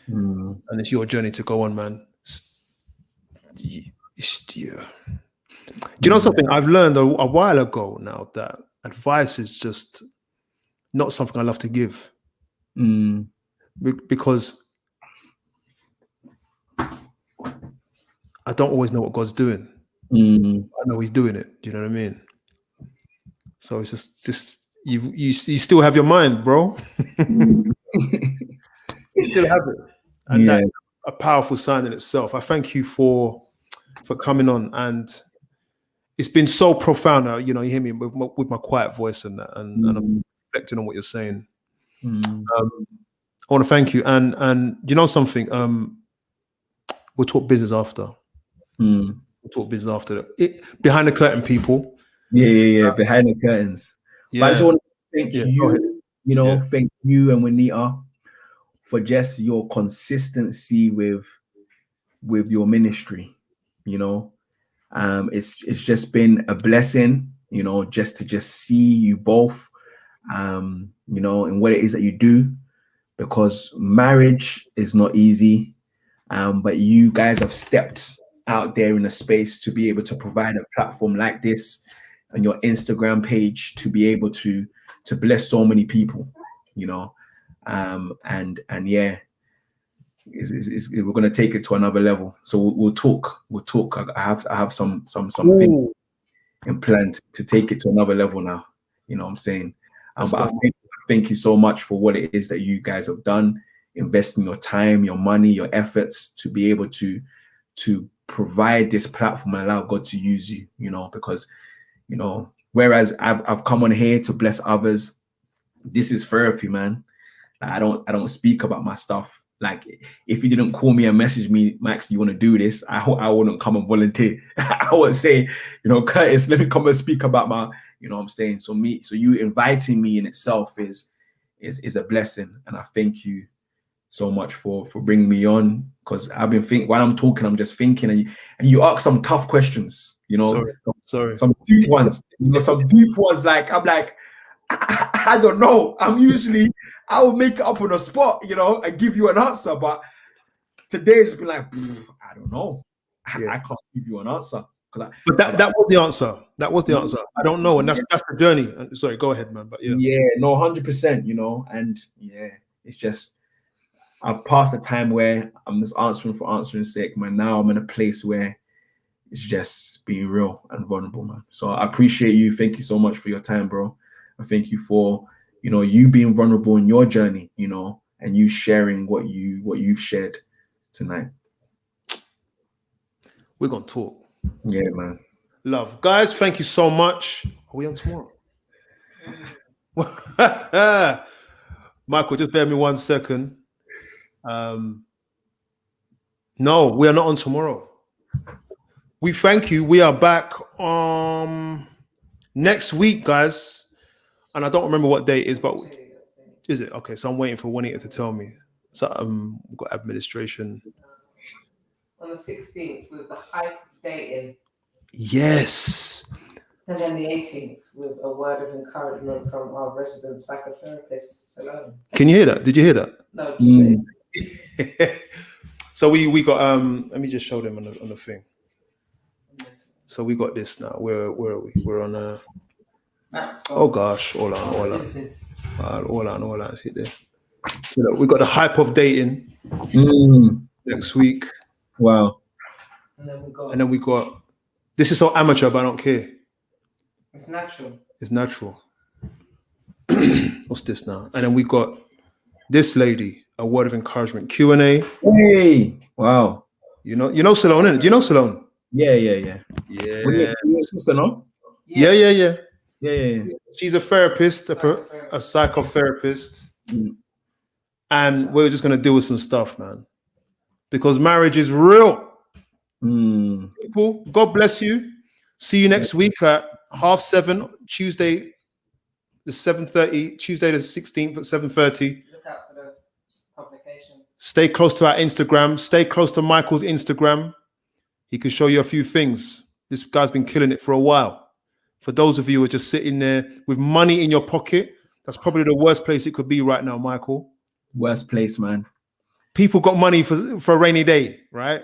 Mm. And it's your journey to go on, man. Yeah. Do you know something? I've learned a while ago now that advice is just not something I love to give. Mm. Because I don't always know what God's doing. Mm. I know He's doing it. Do you know what I mean? So it's just you still have your mind, bro. You still have it, and Yeah. that's a powerful sign in itself. I thank you for coming on, and it's been so profound. You know, you hear me with my quiet voice and that, and I'm reflecting on what you're saying. Mm. I want to thank you, and you know something. We'll talk business after. Mm. We'll talk business after it. Behind the curtain, people. Yeah. Behind the curtains. But I just Yeah, want to thank yeah. Go ahead. you, thank you and Juanita for just your consistency with your ministry. It's just been a blessing, just to see you both, and what it is that you do, because marriage is not easy. But you guys have stepped out there in a space to be able to provide a platform like this on your Instagram page to be able to bless so many people, and yeah, we're going to take it to another level. So we'll talk. I have some things in plan to take it to another level now. You know what I'm saying? But I thank you so much for what it is that you guys have done, investing your time, your money, your efforts to be able to provide this platform and allow God to use you. Because whereas I've come on here to bless others, this is therapy, man. I don't speak about my stuff. Like, if you didn't call me and message me, Max, you want to do this, I wouldn't come and volunteer. I would say, Curtis, let me come and speak about my, you know what I'm saying? So you inviting me in itself is a blessing. And I thank you so much for bringing me on, because I've been thinking, while I'm talking, I'm just thinking, and you ask some tough questions, Sorry. some deep ones, like, I'm like, I don't know. I will make it up on the spot, and give you an answer. But today it's been like, I don't know. I can't give you an answer. But that was the answer. That was the answer. I don't know, and that's the journey. Sorry, go ahead, man. But yeah, no, 100%. And yeah, it's just I've passed the time where I'm just answering for answering's sake, man. Now I'm in a place where it's just being real and vulnerable, man. So I appreciate you. Thank you so much for your time, bro. I thank you for, you being vulnerable in your journey, and you sharing what you've shared tonight. We're gonna talk. Yeah, man. Love. Guys, thank you so much. Are we on tomorrow? Michael, just bear me 1 second. No, we are not on tomorrow. We thank you. We are back next week, guys. And I don't remember what day it is, but is it? Okay, so I'm waiting for Juanita to tell me. So we've got administration. On the 16th with the hype of dating. Yes. And then the 18th with a word of encouragement from our resident psychotherapist, Salome. Can you hear that? Did you hear that? No, just So we got let me just show them on the thing. So we got this now. Where are we? We're on oh gosh, all on. Let's hit there. So look, we got the hype of dating next week. Wow. And then we got this is so amateur, but I don't care. It's natural. It's natural. What's this now? And then we got this lady, a word of encouragement, Q&A. Hey, wow. You know Salone, innit? Do you know Salone? Yeah. Yeah. Sister, no? Yeah. Yeah. She's a therapist, a psychotherapist. And we're just gonna deal with some stuff, man. Because marriage is real. People, God bless you. See you next week at 7:30 Tuesday, the 7:30, Tuesday the 16th at 7:30. Look out for the publications. Stay close to our Instagram. Stay close to Michael's Instagram. He can show you a few things. This guy's been killing it for a while. For those of you who are just sitting there with money in your pocket, that's probably the worst place it could be right now, Michael. Worst place, man. People got money for a rainy day, right?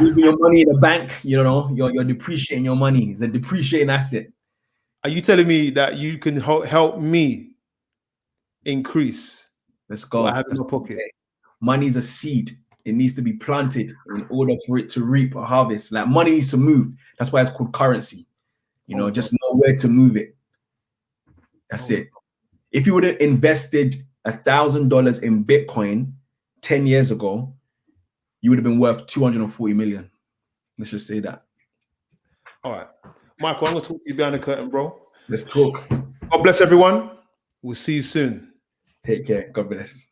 Leaving your money in the bank, you know, you're depreciating your money. It's a depreciating asset. Are you telling me that you can help me increase Let's go. what I have in my pocket? Money is a seed. It needs to be planted in order for it to reap a harvest. Like money needs to move. That's why it's called currency. You know, just know where to move it. That's it. If you would have invested $1,000 in Bitcoin 10 years ago, you would have been worth 240 million. Let's just say that. All right. Michael, I'm going to talk to you behind the curtain, bro. Let's talk. God bless everyone. We'll see you soon. Take care. God bless.